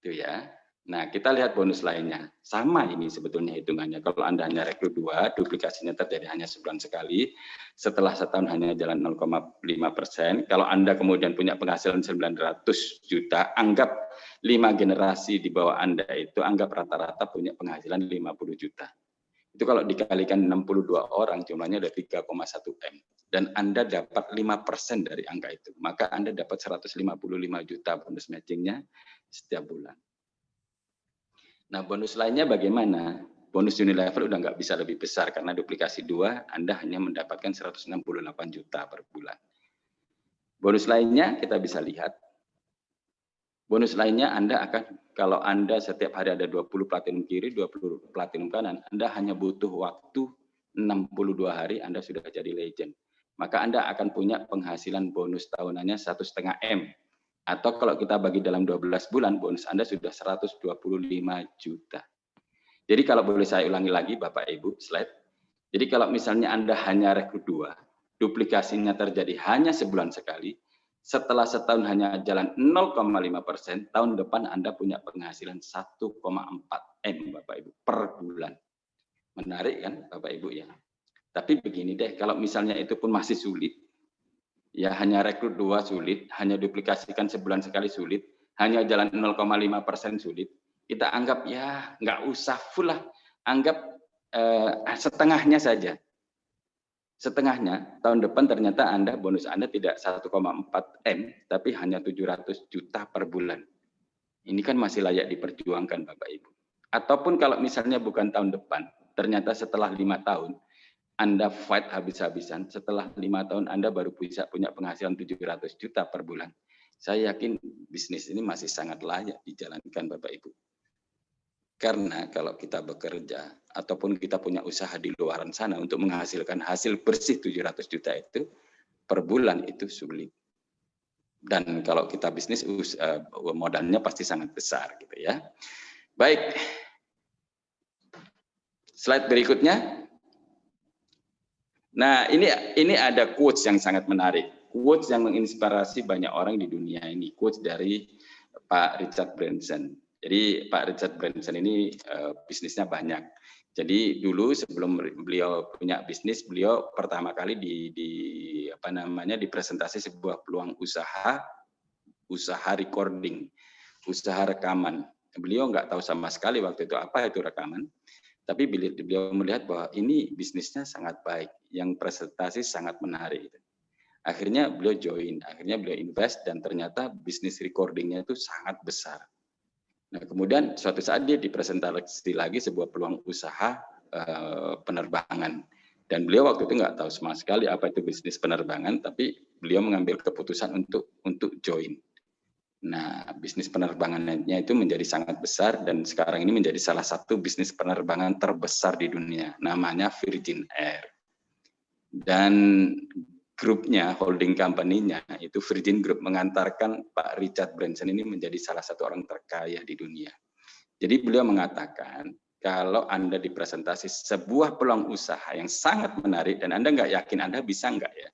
Itu ya. Nah, kita lihat bonus lainnya. Sama ini sebetulnya hitungannya. Kalau Anda hanya rekrut 2, duplikasinya terjadi hanya sebulan sekali. Setelah setahun hanya jalan 0,5%. Kalau Anda kemudian punya penghasilan 900 juta, anggap 5 generasi di bawah Anda itu, anggap rata-rata punya penghasilan 50 juta. Itu kalau dikalikan 62 orang, jumlahnya ada 3,1 M. Dan Anda dapat 5% dari angka itu. Maka Anda dapat 155 juta bonus matchingnya setiap bulan. Nah, bonus lainnya bagaimana? Bonus Unilever udah nggak bisa lebih besar karena duplikasi 2, Anda hanya mendapatkan 168 juta per bulan. Bonus lainnya kita bisa lihat. Bonus lainnya Anda akan, kalau Anda setiap hari ada 20 platinum kiri, 20 platinum kanan, Anda hanya butuh waktu 62 hari Anda sudah jadi legend. Maka Anda akan punya penghasilan bonus tahunannya 1,5 M. Atau kalau kita bagi dalam 12 bulan, bonus Anda sudah 125 juta. Jadi kalau boleh saya ulangi lagi Bapak Ibu, slide. Jadi kalau misalnya Anda hanya rekrut 2, duplikasinya terjadi hanya sebulan sekali, setelah setahun hanya jalan 0,5%, tahun depan Anda punya penghasilan 1,4 M Bapak Ibu per bulan. Menarik kan Bapak Ibu ya? Tapi begini deh, kalau misalnya itu pun masih sulit, ya hanya rekrut 2 sulit, hanya duplikasikan sebulan sekali sulit, hanya jalan 0,5% sulit, kita anggap ya nggak usah full lah, anggap setengahnya saja. Setengahnya, tahun depan ternyata bonus Anda tidak 1,4 M, tapi hanya 700 juta per bulan. Ini kan masih layak diperjuangkan Bapak Ibu. Ataupun kalau misalnya bukan tahun depan, ternyata setelah 5 tahun, Anda fight habis-habisan, setelah 5 tahun Anda baru bisa punya penghasilan 700 juta per bulan. Saya yakin bisnis ini masih sangat layak dijalankan Bapak Ibu. Karena kalau kita bekerja ataupun kita punya usaha di luaran sana untuk menghasilkan hasil bersih 700 juta itu per bulan itu sulit. Dan kalau kita bisnis modalnya pasti sangat besar gitu ya. Baik. Slide berikutnya. Nah, ini ada quotes yang sangat menarik. Quotes yang menginspirasi banyak orang di dunia ini. Quotes dari Pak Richard Branson. Jadi Pak Richard Branson ini bisnisnya banyak. Jadi dulu sebelum beliau punya bisnis, beliau pertama kali dipresentasi sebuah peluang usaha recording, usaha rekaman. Beliau nggak tahu sama sekali waktu itu apa itu rekaman, tapi beliau melihat bahwa ini bisnisnya sangat baik, yang presentasi sangat menarik. Akhirnya beliau join, akhirnya beliau invest dan ternyata bisnis recordingnya itu sangat besar. Nah, kemudian suatu saat dia dipresentasi lagi sebuah peluang usaha penerbangan. Dan beliau waktu itu nggak tahu sama sekali apa itu bisnis penerbangan, tapi beliau mengambil keputusan untuk join. Nah, bisnis penerbangannya itu menjadi sangat besar dan sekarang ini menjadi salah satu bisnis penerbangan terbesar di dunia, namanya Virgin Air. Dan grupnya, holding company-nya, itu Virgin Group mengantarkan Pak Richard Branson ini menjadi salah satu orang terkaya di dunia. Jadi beliau mengatakan, kalau Anda dipresentasi sebuah peluang usaha yang sangat menarik, dan Anda nggak yakin Anda bisa nggak ya,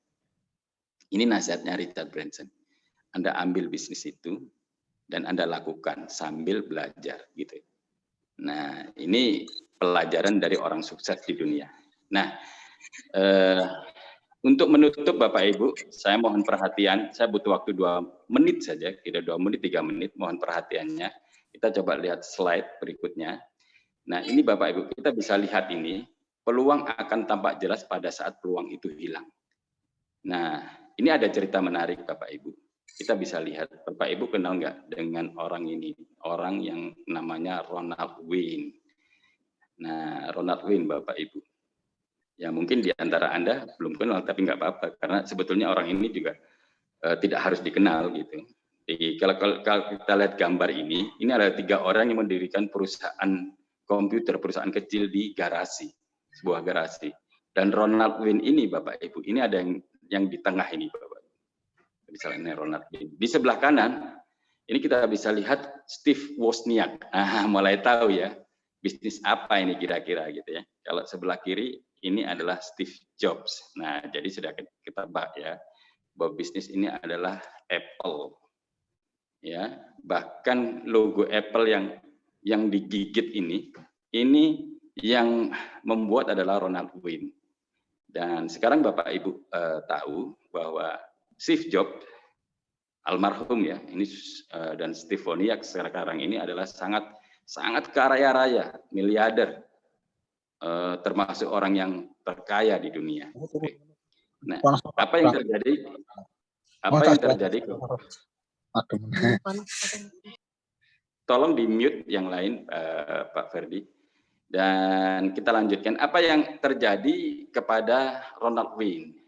ini nasihatnya Richard Branson. Anda ambil bisnis itu, dan Anda lakukan sambil belajar. Gitu. Nah, ini pelajaran dari orang sukses di dunia. Nah, untuk menutup Bapak Ibu, saya mohon perhatian, saya butuh waktu 2 menit saja, kira 2 menit, 3 menit, mohon perhatiannya. Kita coba lihat slide berikutnya. Nah ini Bapak Ibu, kita bisa lihat ini, peluang akan tampak jelas pada saat peluang itu hilang. Nah ini ada cerita menarik Bapak Ibu. Kita bisa lihat, Bapak Ibu kenal nggak dengan orang ini? Orang yang namanya Ronald Wayne. Nah Ronald Wayne Bapak Ibu. Ya mungkin di antara Anda belum kenal, tapi nggak apa-apa, karena sebetulnya orang ini juga tidak harus dikenal gitu. Jadi, kalau kita lihat gambar ini ada 3 orang yang mendirikan perusahaan komputer, perusahaan kecil di garasi, sebuah garasi. Dan Ronald Wayne ini Bapak Ibu, ini ada yang di tengah ini Bapak. Misalnya Ronald Wayne. Di sebelah kanan, ini kita bisa lihat Steve Wozniak. Mulai tahu ya, bisnis apa ini kira-kira gitu ya. Kalau sebelah kiri, ini adalah Steve Jobs. Nah, jadi sudah kita bahas ya, bahwa bisnis ini adalah Apple. Ya, bahkan logo Apple yang digigit ini yang membuat adalah Ronald Wayne. Dan sekarang Bapak Ibu tahu bahwa Steve Jobs almarhum ya, ini dan Steve Wozniak sekarang ini adalah sangat kaya raya, miliarder. Termasuk orang yang terkaya di dunia. Nah, apa yang terjadi? Tolong di mute yang lain, Pak Ferdi. Dan kita lanjutkan. Apa yang terjadi kepada Ronald Wayne?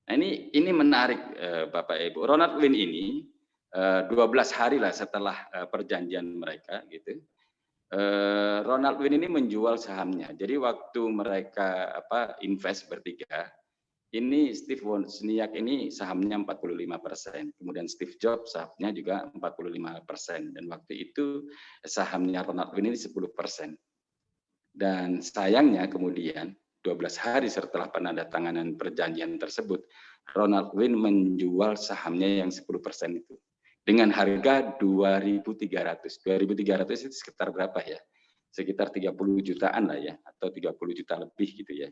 Nah, ini menarik, Bapak Ibu. Ronald Wayne ini 12 hari lah setelah perjanjian mereka, gitu. Ronald Wayne ini menjual sahamnya. Jadi waktu mereka invest bertiga, ini Steve Wozniak ini sahamnya 45%, kemudian Steve Jobs sahamnya juga 45%, dan waktu itu sahamnya Ronald Wayne ini 10%. Dan sayangnya kemudian 12 hari setelah penandatanganan perjanjian tersebut, Ronald Wayne menjual sahamnya yang 10% itu dengan harga 2.300. 2.300 itu sekitar berapa ya? Sekitar 30 jutaan lah ya, atau 30 juta lebih gitu ya.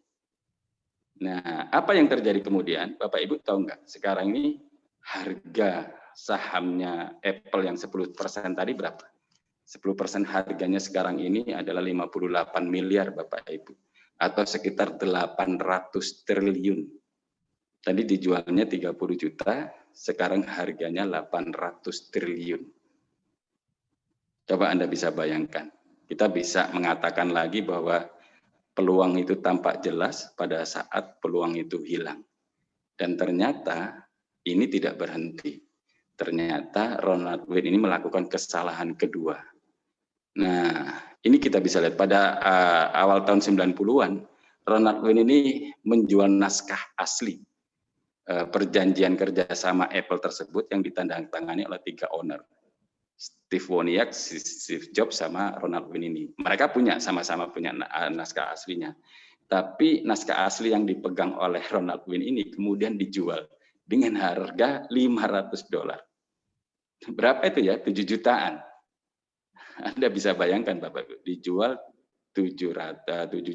Nah, apa yang terjadi kemudian? Bapak Ibu tahu nggak? Sekarang ini harga sahamnya Apple yang 10% tadi berapa? 10% harganya sekarang ini adalah 58 miliar Bapak Ibu. Atau sekitar 800 triliun. Tadi dijualnya 30 juta, sekarang harganya 800 triliun. Coba Anda bisa bayangkan. Kita bisa mengatakan lagi bahwa peluang itu tampak jelas pada saat peluang itu hilang. Dan ternyata ini tidak berhenti. Ternyata Ronald Wayne ini melakukan kesalahan kedua. Nah, ini kita bisa lihat pada awal tahun 90-an, Ronald Wayne ini menjual naskah asli perjanjian kerjasama Apple tersebut yang ditandatangani oleh 3 owner. Steve Wozniak, Steve Jobs, sama Ronald Wayne ini. Mereka sama-sama punya naskah aslinya. Tapi naskah asli yang dipegang oleh Ronald Wayne ini kemudian dijual dengan harga $500. Berapa itu ya? 7 jutaan. Anda bisa bayangkan Bapak Ibu, dijual 7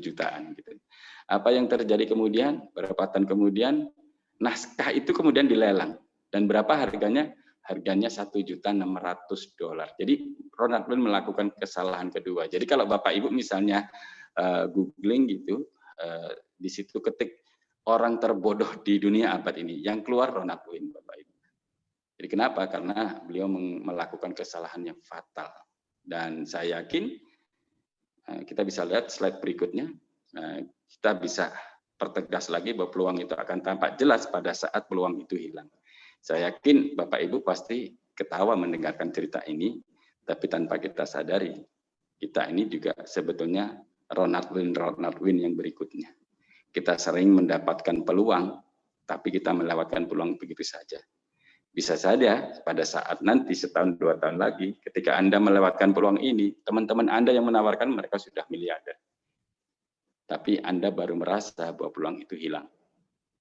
jutaan gitu. Apa yang terjadi kemudian? Beberapa tahun kemudian naskah itu kemudian dilelang, dan berapa harganya? Harganya $1.600.000. Jadi Ronald Wayne melakukan kesalahan kedua. Jadi kalau Bapak Ibu misalnya googling gitu, di situ ketik orang terbodoh di dunia abad ini, yang keluar Ronald Wayne Bapak Ibu. Jadi kenapa? Karena beliau melakukan kesalahan yang fatal. Dan saya yakin kita bisa lihat slide berikutnya, kita bisa pertegas lagi bahwa peluang itu akan tampak jelas pada saat peluang itu hilang. Saya yakin Bapak Ibu pasti ketawa mendengarkan cerita ini, tapi tanpa kita sadari, kita ini juga sebetulnya Ronald Wayne yang berikutnya. Kita sering mendapatkan peluang, tapi kita melewatkan peluang begitu saja. Bisa saja pada saat nanti setahun 2 tahun lagi, ketika Anda melewatkan peluang ini, teman-teman Anda yang menawarkan mereka sudah miliarder. Tapi Anda baru merasa bahwa peluang itu hilang.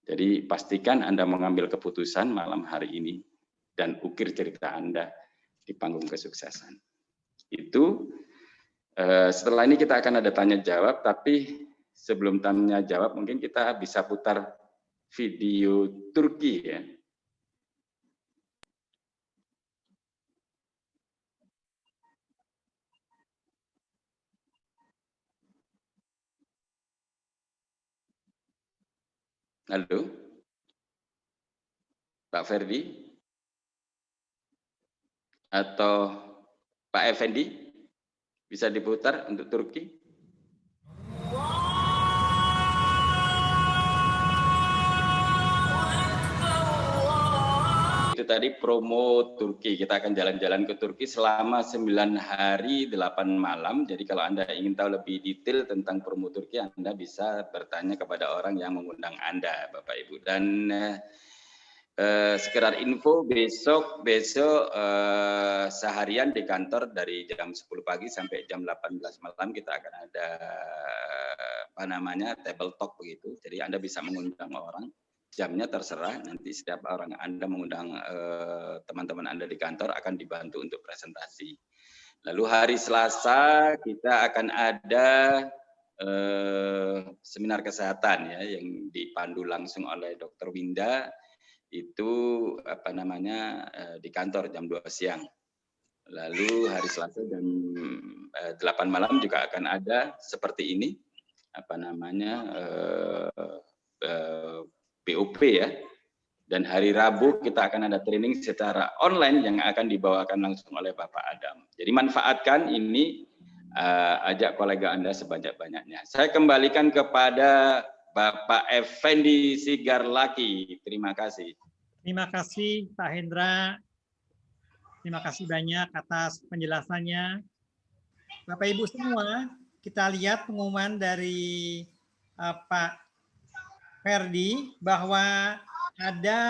Jadi pastikan Anda mengambil keputusan malam hari ini dan ukir cerita Anda di panggung kesuksesan. Itu setelah ini kita akan ada tanya jawab, tapi sebelum tanya jawab mungkin kita bisa putar video Turki ya. Halo, Pak Ferdi atau Pak Effendi, bisa diputar untuk Turki? Itu tadi promo Turki. Kita akan jalan-jalan ke Turki selama 9 hari 8 malam. Jadi kalau Anda ingin tahu lebih detail tentang promo Turki, Anda bisa bertanya kepada orang yang mengundang Anda, Bapak Ibu. Dan sekedar info, besok seharian di kantor dari jam 10 pagi sampai jam 18 malam kita akan ada table talk begitu. Jadi Anda bisa mengundang orang. Jamnya terserah, nanti setiap orang Anda mengundang teman-teman Anda di kantor akan dibantu untuk presentasi. Lalu hari Selasa kita akan ada seminar kesehatan ya yang dipandu langsung oleh Dr. Winda, itu di kantor jam 2 siang. Lalu hari Selasa jam 8 malam juga akan ada seperti ini, POP ya. Dan hari Rabu kita akan ada training secara online yang akan dibawakan langsung oleh Bapak Adam. Jadi manfaatkan ini, ajak kolega Anda sebanyak-banyaknya. Saya kembalikan kepada Bapak Effendi Sigarlaki. Terima kasih. Terima kasih Pak Hendra. Terima kasih banyak atas penjelasannya. Bapak Ibu semua, kita lihat pengumuman dari Pak Ferdi bahwa ada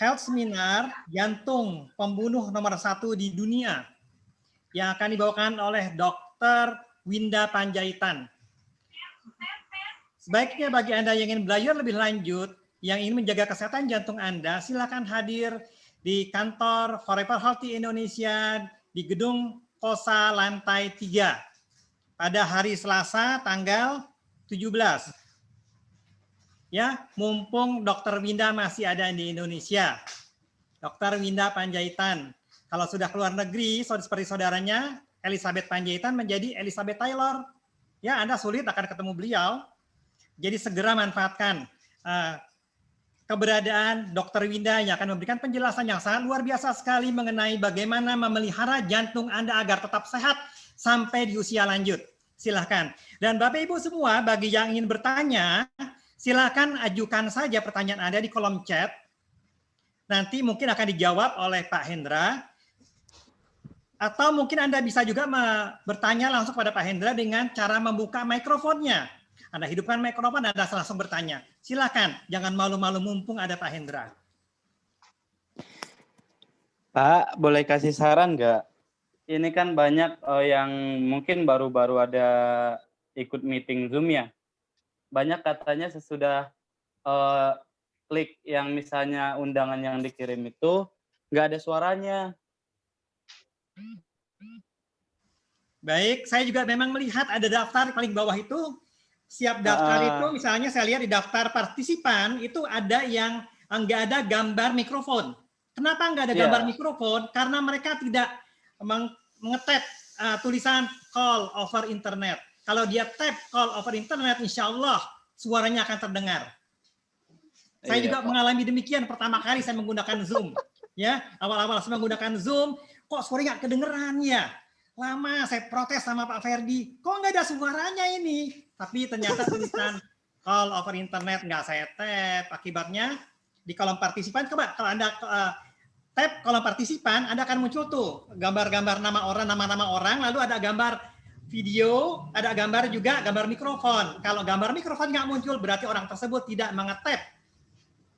health seminar jantung pembunuh nomor 1 di dunia yang akan dibawakan oleh Dr. Winda Panjaitan. Sebaiknya bagi Anda yang ingin belajar lebih lanjut, yang ingin menjaga kesehatan jantung Anda, silakan hadir di kantor Forever Healthy Indonesia di Gedung Kosa lantai 3 pada hari Selasa tanggal 17. Ya, mumpung Dr. Winda masih ada di Indonesia. Dr. Winda Panjaitan. Kalau sudah keluar negeri, seperti saudaranya Elizabeth Panjaitan menjadi Elizabeth Taylor. Ya, Anda sulit akan ketemu beliau. Jadi segera manfaatkan keberadaan Dr. Winda yang akan memberikan penjelasan yang sangat luar biasa sekali mengenai bagaimana memelihara jantung Anda agar tetap sehat sampai di usia lanjut. Silahkan. Dan Bapak Ibu semua, bagi yang ingin bertanya, silakan ajukan saja pertanyaan Anda di kolom chat. Nanti mungkin akan dijawab oleh Pak Hendra. Atau mungkin Anda bisa juga bertanya langsung kepada Pak Hendra dengan cara membuka mikrofonnya. Anda hidupkan mikrofon, Anda langsung bertanya. Silakan, jangan malu-malu mumpung ada Pak Hendra. Pak, boleh kasih saran nggak? Ini kan banyak yang mungkin baru-baru ada ikut meeting Zoom ya. Banyak katanya sesudah klik yang misalnya undangan yang dikirim itu nggak ada suaranya. Baik, saya juga memang melihat ada daftar paling bawah itu. Siap daftar itu, misalnya saya lihat di daftar partisipan, itu ada yang nggak ada gambar mikrofon. Kenapa nggak ada gambar mikrofon? Karena mereka tidak mengetap tulisan call over internet. Kalau dia tap call over internet, insya Allah suaranya akan terdengar. Saya juga mengalami demikian pertama kali saya menggunakan Zoom. Ya, awal-awal saya menggunakan Zoom, kok suaranya nggak kedengeran ya? Lama saya protes sama Pak Ferdi, kok nggak ada suaranya ini? Tapi ternyata tulisan call over internet nggak saya tap. Akibatnya di kolom partisipan, coba kalau Anda tap kolom partisipan, Anda akan muncul tuh gambar-gambar nama orang, nama-nama orang, lalu ada gambar video, ada gambar juga gambar mikrofon. Kalau gambar mikrofon nggak muncul, berarti orang tersebut tidak mengetap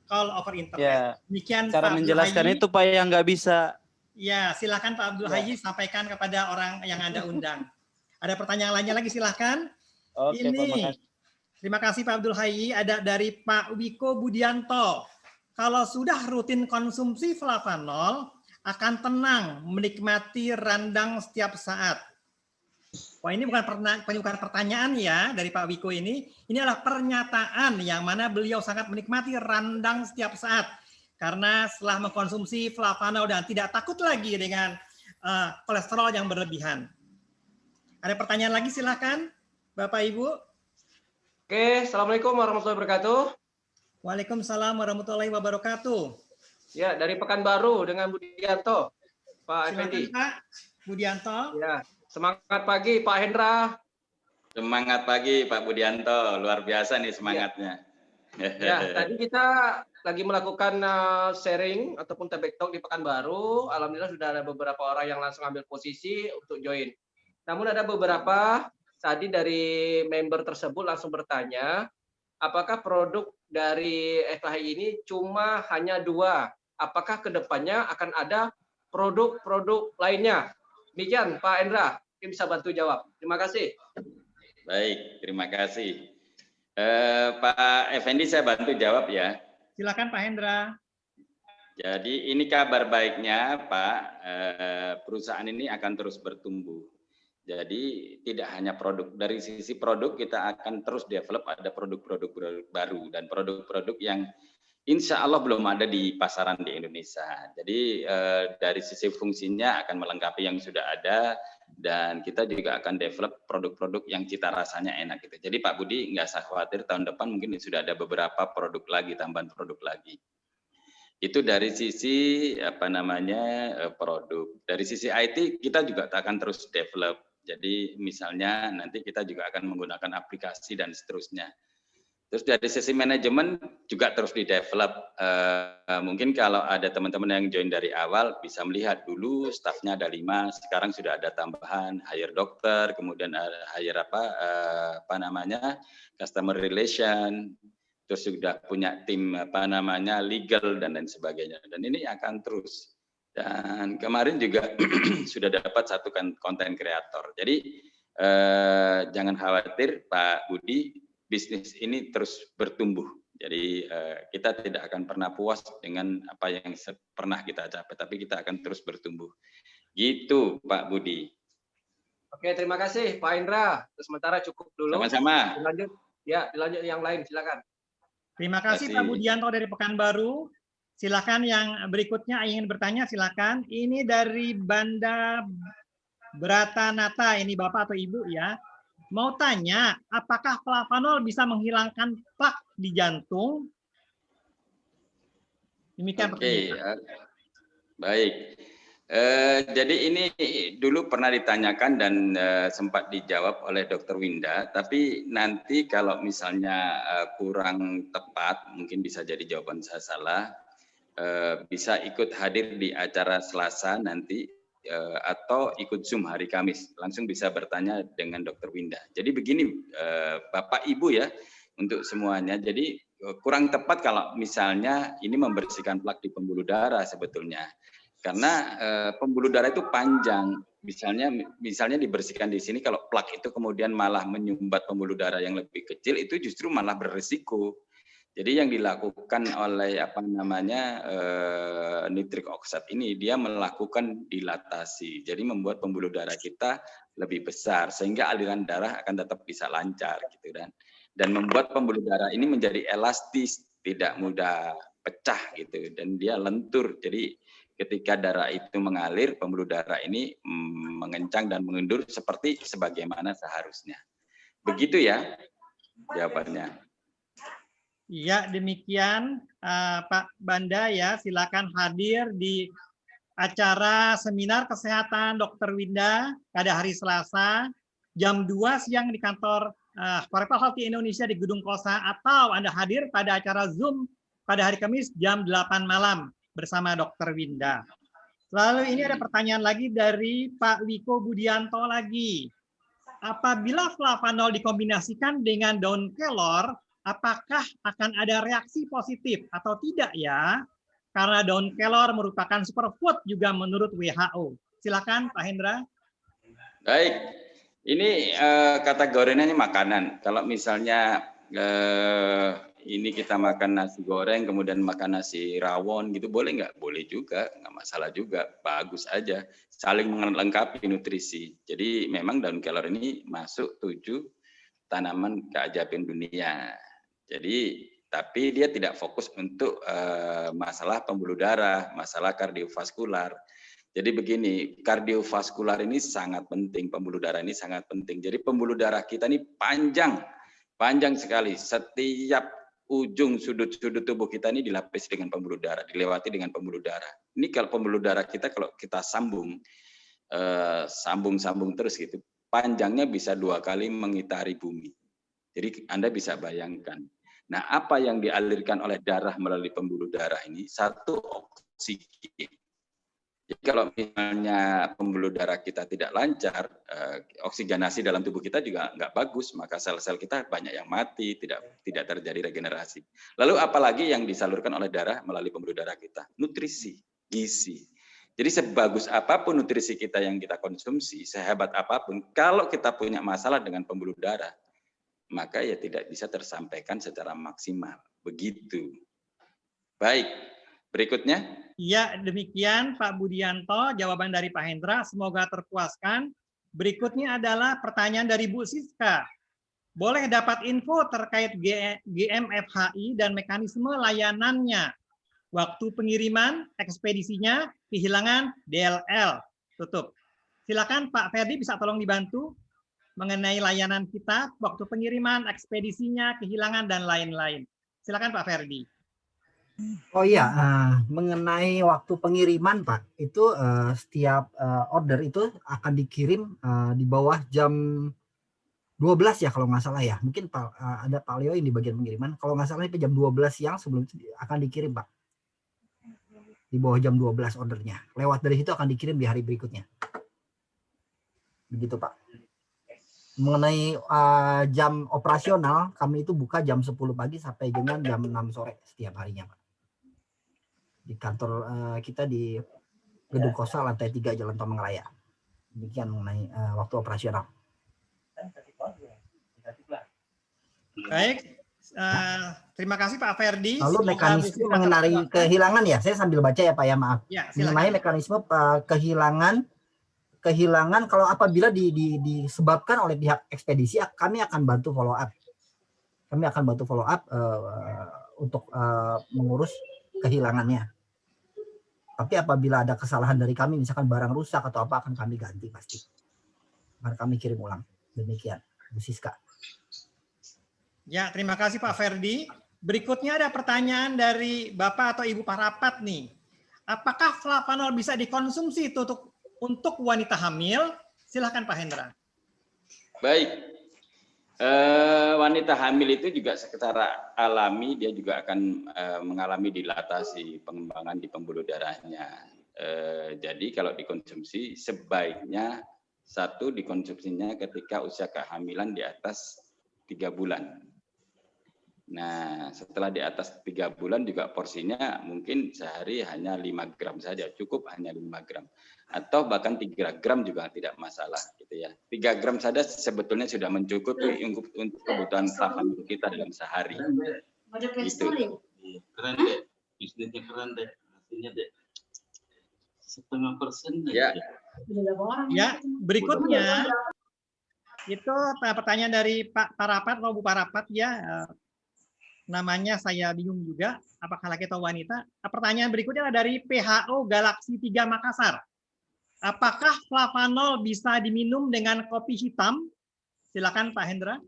call over internet. Demikian cara Pak menjelaskan itu Pak yang nggak bisa. Ya, silakan Pak Abdul Hayy sampaikan kepada orang yang Anda undang. Ada pertanyaan lainnya lagi, silakan. Oke, ini, terima kasih Pak Abdul Hayy. Ada dari Pak Wiko Budianto. Kalau sudah rutin konsumsi flavanol, akan tenang menikmati randang setiap saat. Wah, ini bukan pertanyaan ya dari Pak Wiko ini. Ini adalah pernyataan yang mana beliau sangat menikmati randang setiap saat. Karena setelah mengkonsumsi flavanol dan tidak takut lagi dengan kolesterol yang berlebihan. Ada pertanyaan lagi, silakan Bapak Ibu. Oke, Assalamualaikum warahmatullahi wabarakatuh. Waalaikumsalam warahmatullahi wabarakatuh. Ya, dari Pekanbaru dengan Budianto, Pak Effendi. Pak Budianto. Ya, semangat pagi Pak Hendra. Semangat pagi Pak Budianto, luar biasa nih semangatnya. Ya, tadi kita lagi melakukan sharing ataupun tebek talk di Pekanbaru. Alhamdulillah sudah ada beberapa orang yang langsung ambil posisi untuk join. Namun ada beberapa tadi dari member tersebut langsung bertanya, apakah produk dari FHI ini cuma hanya 2? Apakah kedepannya akan ada produk-produk lainnya? Demikian Pak Hendra, mungkin bisa bantu jawab. Terima kasih. Baik, terima kasih. Pak Effendi, saya bantu jawab ya. Silakan Pak Hendra. Jadi ini kabar baiknya Pak, perusahaan ini akan terus bertumbuh. Jadi tidak hanya produk, dari sisi produk kita akan terus develop, ada produk-produk baru dan produk-produk yang insya Allah belum ada di pasaran di Indonesia. Jadi dari sisi fungsinya akan melengkapi yang sudah ada, dan kita juga akan develop produk-produk yang cita rasanya enak gitu. Jadi Pak Budi nggak usah khawatir, tahun depan mungkin sudah ada beberapa produk lagi, tambahan produk lagi. Itu dari sisi produk. Dari sisi IT kita juga akan terus develop. Jadi misalnya nanti kita juga akan menggunakan aplikasi dan seterusnya. Terus dari sisi manajemen juga terus di-develop. Mungkin kalau ada teman-teman yang join dari awal bisa melihat dulu stafnya ada 5, sekarang sudah ada tambahan hire dokter, kemudian hire apa namanya customer relation, terus sudah punya tim legal dan lain sebagainya. Dan ini akan terus. Dan kemarin juga sudah dapat satu konten kreator. Jadi jangan khawatir Pak Budi, bisnis ini terus bertumbuh. Jadi kita tidak akan pernah puas dengan apa yang pernah kita capai, tapi kita akan terus bertumbuh. Gitu Pak Budi. Oke, terima kasih Pak Indra. Sementara cukup dulu. Sama-sama. Dilanjut yang lain, silakan. Terima kasih Pak Budianto dari Pekanbaru. Silakan yang berikutnya ingin bertanya, silakan. Ini dari Banda Bratanata, ini Bapak atau Ibu ya. Mau tanya, apakah flavanol bisa menghilangkan plak di jantung? Demikian pertanyaan. Baik. Jadi ini dulu pernah ditanyakan dan sempat dijawab oleh Dr. Winda, tapi nanti kalau misalnya kurang tepat, mungkin bisa jadi jawaban saya salah, bisa ikut hadir di acara Selasa nanti, atau ikut Zoom hari Kamis, langsung bisa bertanya dengan Dr. Winda. Jadi begini Bapak Ibu ya, untuk semuanya, jadi kurang tepat kalau misalnya ini membersihkan plak di pembuluh darah sebetulnya. Karena pembuluh darah itu panjang, misalnya dibersihkan di sini, kalau plak itu kemudian malah menyumbat pembuluh darah yang lebih kecil, itu justru malah berisiko. Jadi yang dilakukan oleh nitric oxide ini, dia melakukan dilatasi, jadi membuat pembuluh darah kita lebih besar sehingga aliran darah akan tetap bisa lancar gitu dan membuat pembuluh darah ini menjadi elastis, tidak mudah pecah gitu, dan dia lentur. Jadi ketika darah itu mengalir, pembuluh darah ini mengencang dan mengendur seperti sebagaimana seharusnya. Begitu ya jawabannya. Iya, demikian Pak Banda ya, silakan hadir di acara seminar kesehatan Dr. Winda pada hari Selasa jam 2 siang di kantor Forever Healthy Indonesia di Gedung Kosa, atau Anda hadir pada acara Zoom pada hari Kamis jam 8 malam bersama Dr. Winda. Lalu ini ada pertanyaan lagi dari Pak Wiko Budianto lagi. Apabila flavanol dikombinasikan dengan daun kelor, apakah akan ada reaksi positif atau tidak ya? Karena daun kelor merupakan superfood juga menurut WHO. Silakan Pak Hendra. Baik, ini kategorinya ini makanan. Kalau misalnya ini kita makan nasi goreng, kemudian makan nasi rawon gitu, boleh nggak? Boleh juga, nggak masalah juga, bagus aja. Saling melengkapi nutrisi. Jadi memang daun kelor ini masuk 7 tanaman keajaiban dunia. Jadi, tapi dia tidak fokus untuk masalah pembuluh darah, masalah kardiovaskular. Jadi begini, kardiovaskular ini sangat penting, pembuluh darah ini sangat penting. Jadi pembuluh darah kita ini panjang sekali. Setiap ujung sudut-sudut tubuh kita ini dilapis dengan pembuluh darah, dilewati dengan pembuluh darah. Ini kalau pembuluh darah kita kalau kita sambung terus gitu, panjangnya bisa 2 kali mengitari bumi. Jadi Anda bisa bayangkan. Nah, apa yang dialirkan oleh darah melalui pembuluh darah ini? Satu, oksigen. Jadi kalau misalnya pembuluh darah kita tidak lancar, oksigenasi dalam tubuh kita juga nggak bagus, maka sel-sel kita banyak yang mati, tidak terjadi regenerasi. Lalu apalagi yang disalurkan oleh darah melalui pembuluh darah kita? Nutrisi, gizi. Jadi sebagus apapun nutrisi kita yang kita konsumsi, sehebat apapun, kalau kita punya masalah dengan pembuluh darah, maka ya tidak bisa tersampaikan secara maksimal. Begitu. Baik, berikutnya. Ya, demikian Pak Budianto, jawaban dari Pak Hendra. Semoga terpuaskan. Berikutnya adalah pertanyaan dari Bu Siska. Boleh dapat info terkait GMFHI dan mekanisme layanannya? Waktu pengiriman, ekspedisinya, kehilangan, DLL. Tutup. Silakan Pak Ferdi, bisa tolong dibantu mengenai layanan kita, waktu pengiriman, ekspedisinya, kehilangan, dan lain-lain. Silakan Pak Ferdi. Oh iya, mengenai waktu pengiriman Pak, itu setiap order itu akan dikirim di bawah jam 12 ya kalau nggak salah ya. Mungkin ada Pak Leo yang di bagian pengiriman. Kalau nggak salah itu jam 12 siang sebelum itu akan dikirim, Pak. Di bawah jam 12 ordernya. Lewat dari situ akan dikirim di hari berikutnya. Begitu, Pak. Mengenai jam operasional, kami itu buka jam 10 pagi sampai dengan jam 6 sore setiap harinya, Pak. Di kantor kita di Gedung Kosa lantai 3 Jalan Tomang Raya. Demikian mengenai waktu operasional. Baik, terima kasih Pak Ferdi. Lalu Semoga mekanisme Bu Sista mengenai terpaksa. kehilangan ya, saya sambil baca ya Pak ya, maaf. Ya, Mengenai silakan. mekanisme kehilangan kalau apabila disebabkan oleh pihak ekspedisi, kami akan bantu follow up. Kami akan bantu follow up untuk mengurus kehilangannya. Tapi apabila ada kesalahan dari kami, misalkan barang rusak atau apa, akan kami ganti pasti. Akan kami kirim ulang. Demikian, Bu Siska. Ya, terima kasih Pak Ferdi. Berikutnya ada pertanyaan dari Bapak atau Ibu Parapat nih. Apakah flavanol bisa dikonsumsi itu untuk wanita hamil? Silahkan Pak Hendra. Baik. Wanita hamil itu juga secara alami dia juga akan mengalami dilatasi pengembangan di pembuluh darahnya. Jadi kalau dikonsumsi sebaiknya dikonsumsinya ketika usia kehamilan di atas 3 bulan. Nah, setelah di atas 3 bulan juga porsinya mungkin sehari hanya 5 gram saja, cukup hanya 5 gram. Atau bahkan 3 gram juga tidak masalah gitu ya. 3 gram saja sebetulnya sudah mencukupi untuk kebutuhan flavanol kita dalam sehari. Gitu. Keren deh, bisnisnya keren deh, hasilnya deh. 0,5% ya. Ya, berikutnya itu pertanyaan dari Pak Parapat atau Bu Parapat ya. Namanya saya bingung juga, apakah laki atau wanita. Pertanyaan berikutnya adalah dari PHO Galaxy 3 Makassar. Apakah flavanol bisa diminum dengan kopi hitam? Silakan Pak Hendra.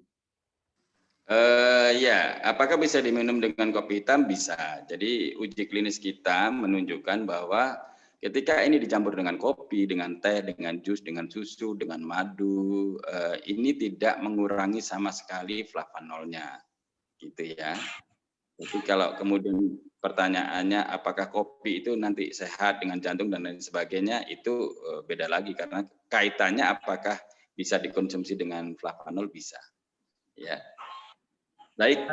Ya, apakah bisa diminum dengan kopi hitam? Bisa. Jadi uji klinis kita menunjukkan bahwa ketika ini dicampur dengan kopi, dengan teh, dengan jus, dengan susu, dengan madu, ini tidak mengurangi sama sekali flavanolnya. Gitu ya. Jadi kalau kemudian pertanyaannya apakah kopi itu nanti sehat dengan jantung dan lain sebagainya, itu beda lagi karena kaitannya apakah bisa dikonsumsi dengan flavanol, bisa. Ya. Baik.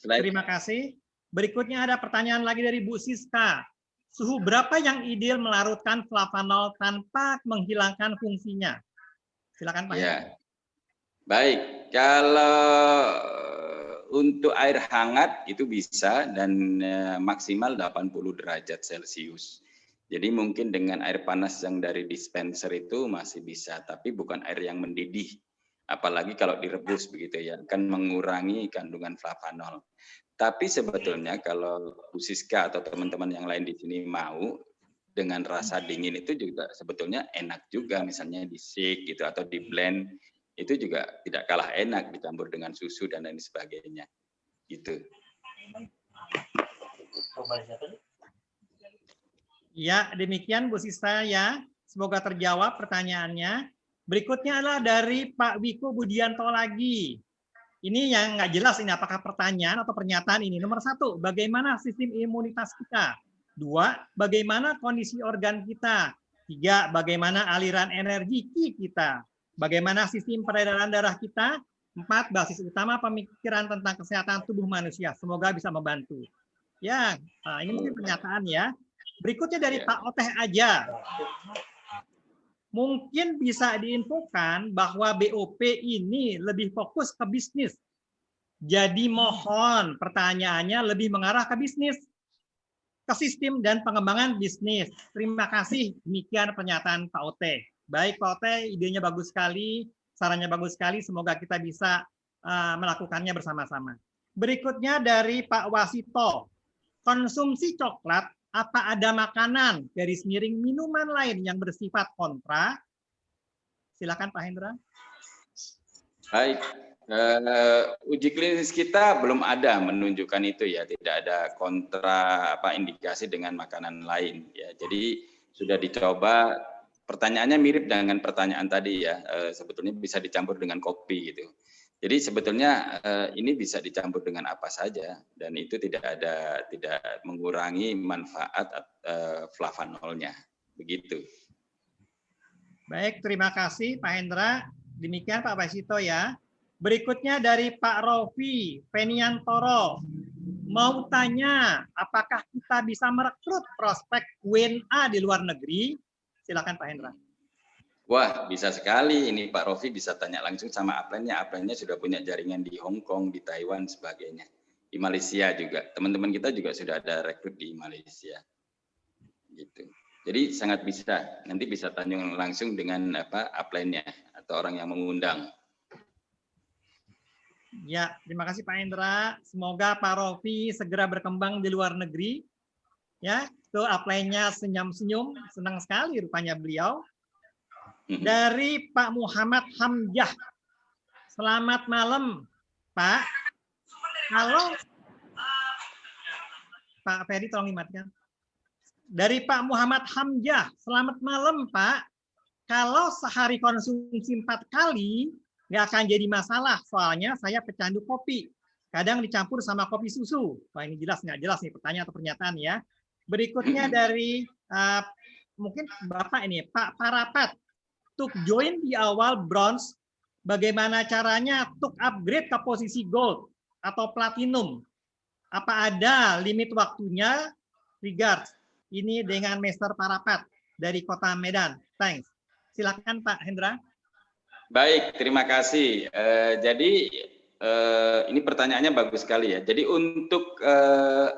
Terima kasih. Berikutnya ada pertanyaan lagi dari Bu Siska. Suhu berapa yang ideal melarutkan flavanol tanpa menghilangkan fungsinya? Silakan Pak. Ya. Baik, kalau untuk air hangat itu bisa dan maksimal 80 derajat Celcius. Jadi mungkin dengan air panas yang dari dispenser itu masih bisa, tapi bukan air yang mendidih. Apalagi kalau direbus begitu ya, akan mengurangi kandungan flavanol. Tapi sebetulnya kalau Bu Siska atau teman-teman yang lain di sini mau dengan rasa dingin itu juga sebetulnya enak juga, misalnya di shake gitu atau di blend. Itu juga tidak kalah enak dicampur dengan susu dan lain sebagainya. Gitu. Ya, demikian Bu Sista ya. Semoga terjawab pertanyaannya. Berikutnya adalah dari Pak Wiko Budianto lagi. Ini yang nggak jelas ini apakah pertanyaan atau pernyataan ini. Nomor 1, bagaimana sistem imunitas kita? 2, bagaimana kondisi organ kita? 3, bagaimana aliran energi ki kita? Bagaimana sistem peredaran darah kita? 4, basis utama pemikiran tentang kesehatan tubuh manusia. Semoga bisa membantu. Ya, ini mungkin pernyataan ya. Berikutnya dari Pak Oteh aja. Mungkin bisa diinfokan bahwa BOP ini lebih fokus ke bisnis. Jadi mohon pertanyaannya lebih mengarah ke bisnis, ke sistem dan pengembangan bisnis. Terima kasih. Demikian pernyataan Pak Oteh. Baik Pak Oteh, idenya bagus sekali, sarannya bagus sekali. Semoga kita bisa melakukannya bersama-sama. Berikutnya dari Pak Wasito. Konsumsi coklat, apa ada makanan, garis miring minuman lain yang bersifat kontra? Silakan Pak Hendra. Baik. Uji klinis kita belum ada menunjukkan itu ya, tidak ada kontra indikasi dengan makanan lain ya. Jadi sudah dicoba. Pertanyaannya mirip dengan pertanyaan tadi ya, sebetulnya bisa dicampur dengan kopi gitu. Jadi sebetulnya ini bisa dicampur dengan apa saja dan itu tidak mengurangi manfaat flavanolnya. Begitu. Baik, terima kasih Pak Hendra. Demikian Pak Basito ya. Berikutnya dari Pak Rofi Feniantoro. Mau tanya, apakah kita bisa merekrut prospek WNA di luar negeri? Silakan Pak Hendra. Wah, bisa sekali. Ini Pak Rofi bisa tanya langsung sama upline-nya. Upline-nya sudah punya jaringan di Hong Kong, di Taiwan, sebagainya. Di Malaysia juga. Teman-teman kita juga sudah ada rekrut di Malaysia. Gitu. Jadi sangat bisa. Nanti bisa tanya langsung dengan upline-nya atau orang yang mengundang. Ya, terima kasih Pak Hendra. Semoga Pak Rofi segera berkembang di luar negeri. Ya, tuh upline-nya senyum-senyum, senang sekali rupanya beliau. Dari Pak Muhammad Hamzah. Selamat malam, Pak. Halo. Pak Ferry tolong dimatikan. Dari Pak Muhammad Hamzah. Selamat malam, Pak. Kalau sehari konsumsi 4 kali, nggak akan jadi masalah. Soalnya saya pecandu kopi. Kadang dicampur sama kopi susu. Wah, ini jelas nggak jelas nih pertanyaan atau pernyataan ya. Berikutnya dari mungkin Bapak ini, Pak Parapat. Untuk join di awal bronze, bagaimana caranya untuk upgrade ke posisi gold atau platinum? Apa ada limit waktunya? Regards. Ini dengan Master Parapat dari Kota Medan. Thanks. Silakan Pak Hendra. Baik, terima kasih. Jadi ini pertanyaannya bagus sekali ya. Jadi untuk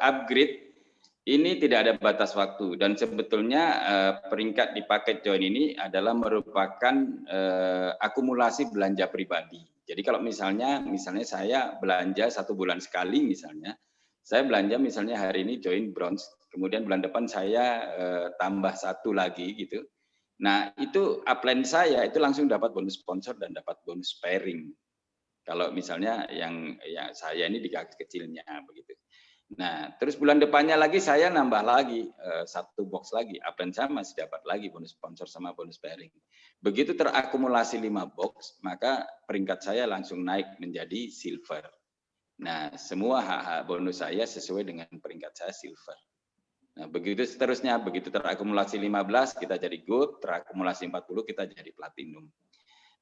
upgrade ini tidak ada batas waktu dan sebetulnya peringkat di paket join ini adalah merupakan akumulasi belanja pribadi. Jadi kalau misalnya saya belanja 1 bulan sekali misalnya, saya belanja misalnya hari ini join bronze, kemudian bulan depan saya tambah 1 lagi gitu. Nah itu upline saya itu langsung dapat bonus sponsor dan dapat bonus pairing. Kalau misalnya yang saya ini di kaki kecilnya begitu. Nah, terus bulan depannya lagi saya nambah lagi 1 box lagi. Upline saya masih dapat lagi bonus sponsor sama bonus pairing. Begitu terakumulasi 5 box, maka peringkat saya langsung naik menjadi silver. Nah, semua hak-hak bonus saya sesuai dengan peringkat saya silver. Nah, begitu seterusnya, begitu terakumulasi 15 kita jadi gold, terakumulasi 40 kita jadi platinum.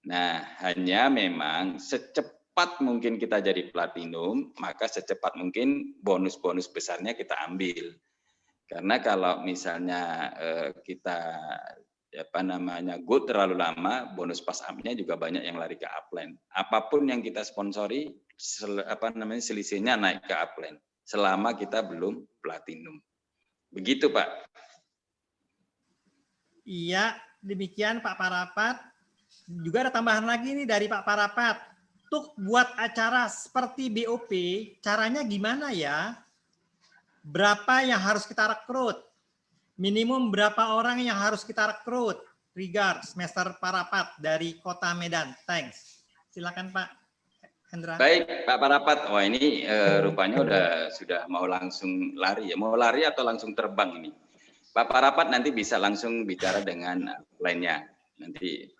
Nah, hanya memang secepat mungkin kita jadi platinum, maka secepat mungkin bonus-bonus besarnya kita ambil. Karena kalau misalnya kita gold terlalu lama, bonus pas up-nya juga banyak yang lari ke upline. Apapun yang kita sponsori, selisihnya naik ke upline selama kita belum platinum. Begitu, Pak. Iya, demikian Pak Parapat. Juga ada tambahan lagi nih dari Pak Parapat. Untuk buat acara seperti BOP, caranya gimana ya? Berapa yang harus kita rekrut? Minimum berapa orang yang harus kita rekrut? Regards, Master Parapat dari Kota Medan. Thanks. Silakan Pak Hendra. Baik, Pak Parapat. Wah ini rupanya sudah mau langsung lari ya. Mau lari atau langsung terbang ini? Pak Parapat nanti bisa langsung bicara dengan upline-nya.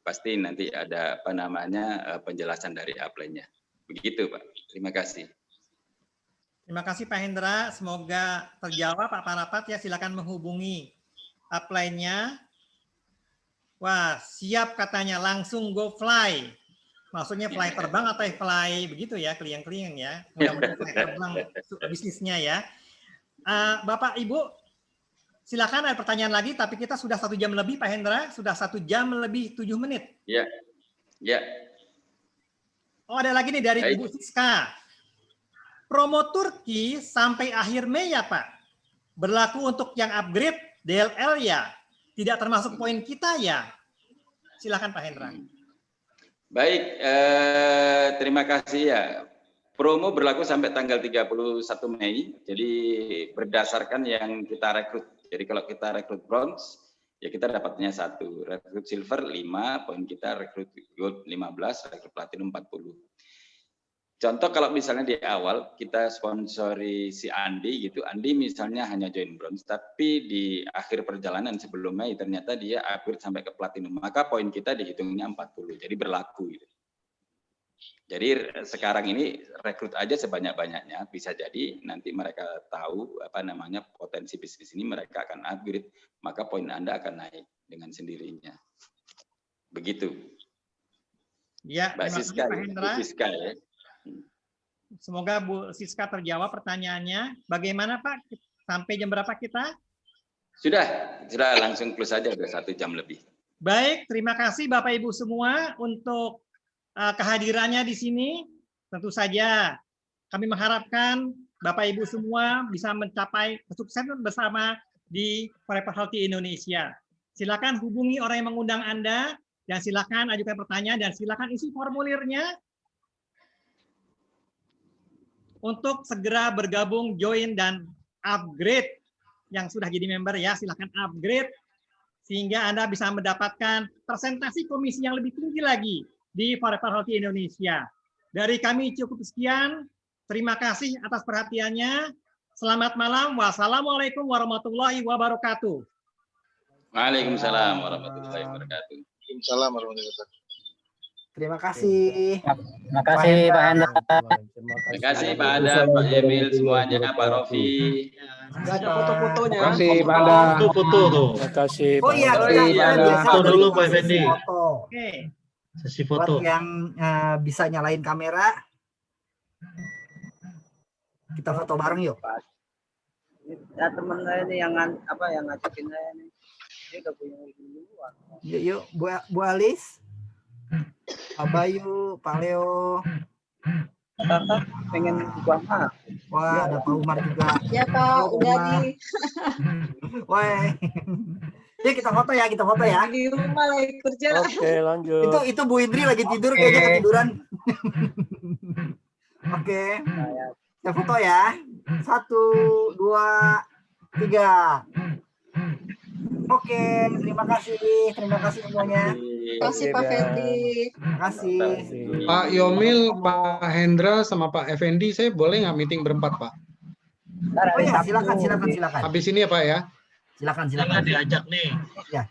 Pasti nanti ada penjelasan dari upline-nya. Begitu Pak. Terima kasih. Terima kasih Pak Hendra. Semoga terjawab Pak Parapat ya. Silakan menghubungi upline-nya. Wah, siap katanya langsung go fly. Maksudnya fly terbang atau fly begitu ya, keliling-keliling ya. Mudah-mudahan fly terbang bisnisnya ya. Bapak Ibu, silakan ada pertanyaan lagi, tapi kita sudah 1 jam lebih Pak Hendra, sudah 1 jam lebih 7 menit. Ya, ya. Oh ada lagi nih dari Ibu Siska. Promo Turki sampai akhir Mei ya Pak? Berlaku untuk yang upgrade DLL ya? Tidak termasuk poin kita ya? Silakan Pak Hendra. Baik, terima kasih ya. Promo berlaku sampai tanggal 31 Mei, jadi berdasarkan yang kita rekrut. Jadi kalau kita rekrut bronze, ya kita dapatnya 1. Rekrut silver 5, poin kita rekrut gold 15, rekrut platinum 40. Contoh kalau misalnya di awal kita sponsori si Andi gitu, Andi misalnya hanya join bronze, tapi di akhir perjalanan sebelum Mei ternyata dia upgrade sampai ke platinum, maka poin kita dihitungnya 40, jadi berlaku gitu. Jadi sekarang ini rekrut aja sebanyak-banyaknya, bisa jadi nanti mereka tahu potensi bisnis ini, mereka akan upgrade, maka poin Anda akan naik dengan sendirinya. Begitu. Ya, Mbak terima kasih Siska, Pak Hendra. Bu Siska ya. Semoga Bu Siska terjawab pertanyaannya. Bagaimana Pak? Sampai jam berapa kita? Sudah langsung close saja, udah 1 jam lebih. Baik, terima kasih Bapak Ibu semua untuk kehadirannya di sini. Tentu saja kami mengharapkan Bapak Ibu semua bisa mencapai kesuksesan bersama di Forever Healthy Indonesia. Silakan hubungi orang yang mengundang Anda dan silakan ajukan pertanyaan dan silakan isi formulirnya untuk segera bergabung, join dan upgrade yang sudah jadi member ya, silakan upgrade sehingga Anda bisa mendapatkan presentasi komisi yang lebih tinggi lagi di Forever Healthy Indonesia. Dari kami cukup sekian. Terima kasih atas perhatiannya. Selamat malam. Wassalamualaikum warahmatullahi wabarakatuh. Waalaikumsalam warahmatullahi wabarakatuh. Waalaikumsalam warahmatullahi wabarakatuh. Terima kasih. Terima kasih Pak Hendra. Terima kasih Pak Adam, Pak Emil, semuanya, Pak Rofi. Nggak ada foto-fotonya. Terima kasih Pak Anda. Foto tuh. Terima kasih Oh iya, Pak kita iya, biasa foto ada dulu, sesi Pak Effendi. foto. Oke. Sesi Buat foto. yang bisa nyalain kamera, kita foto bareng yuk. Ya teman saya ini yang ngajakin saya nih. Dia udah punya duluan. Yuk, Bu Alis, Pak Bayu, Pak Leo. Kakak pengen buang mah. Wah, ada Pak Umar juga. Ya Pak, Halo, udah Umar. di Wah. Yuk kita foto ya, kita foto ya. di rumah lagi kerja. Oke, lanjut. Itu Bu Indri lagi tidur kayaknya ketiduran. Oke. Kita foto ya. 1, 2, 3. Oke, terima kasih semuanya. Terima kasih Pak Fendi. Terima kasih. Pak Yomil, Pak Hendra, sama Pak Effendi, saya boleh nggak meeting berempat, Pak? Oh ya, silakan. Habis ini ya, Pak ya? Silakan. Nggak diajak nih. Ya.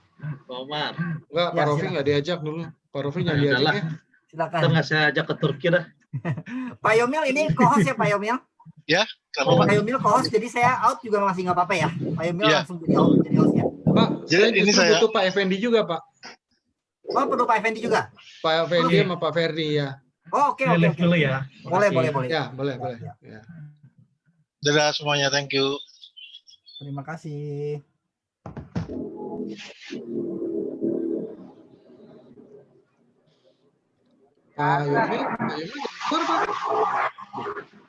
Pak Omar. Enggak, Ya, Pak Rofi silakan. nggak diajak dulu. Pak Rofi nggak Ya diajak udahlah. ya? Silakan. Kita nggak saya ajak ke Turki dah. Pak Yomil ini co-host ya Pak Yomil? Kalau Pak Yomil co-host, jadi saya out juga masih nggak apa-apa ya? Pak Yomil Iya. langsung jadi hostnya. Pak, Jadi saya ini justru saya- butuh Pak Effendi juga, Pak. Oh, perlu Pak Effendi juga? Pak Effendi sama Pak Ferdi ya. Oh, oke. live dulu ya. Boleh. Ya, boleh. Ya. Ya. Dadah semuanya, thank you. Terima kasih. Pak Yomil keluar, Pak.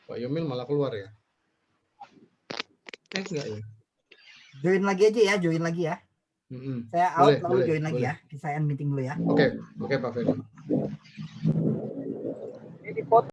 Pak Yomil malah keluar ya. Enggak ya. Join lagi ya. Mm-mm. Saya out Boleh, lalu boleh, join lagi boleh. ya. Saya end meeting dulu ya. Oke, Pak Ferdi.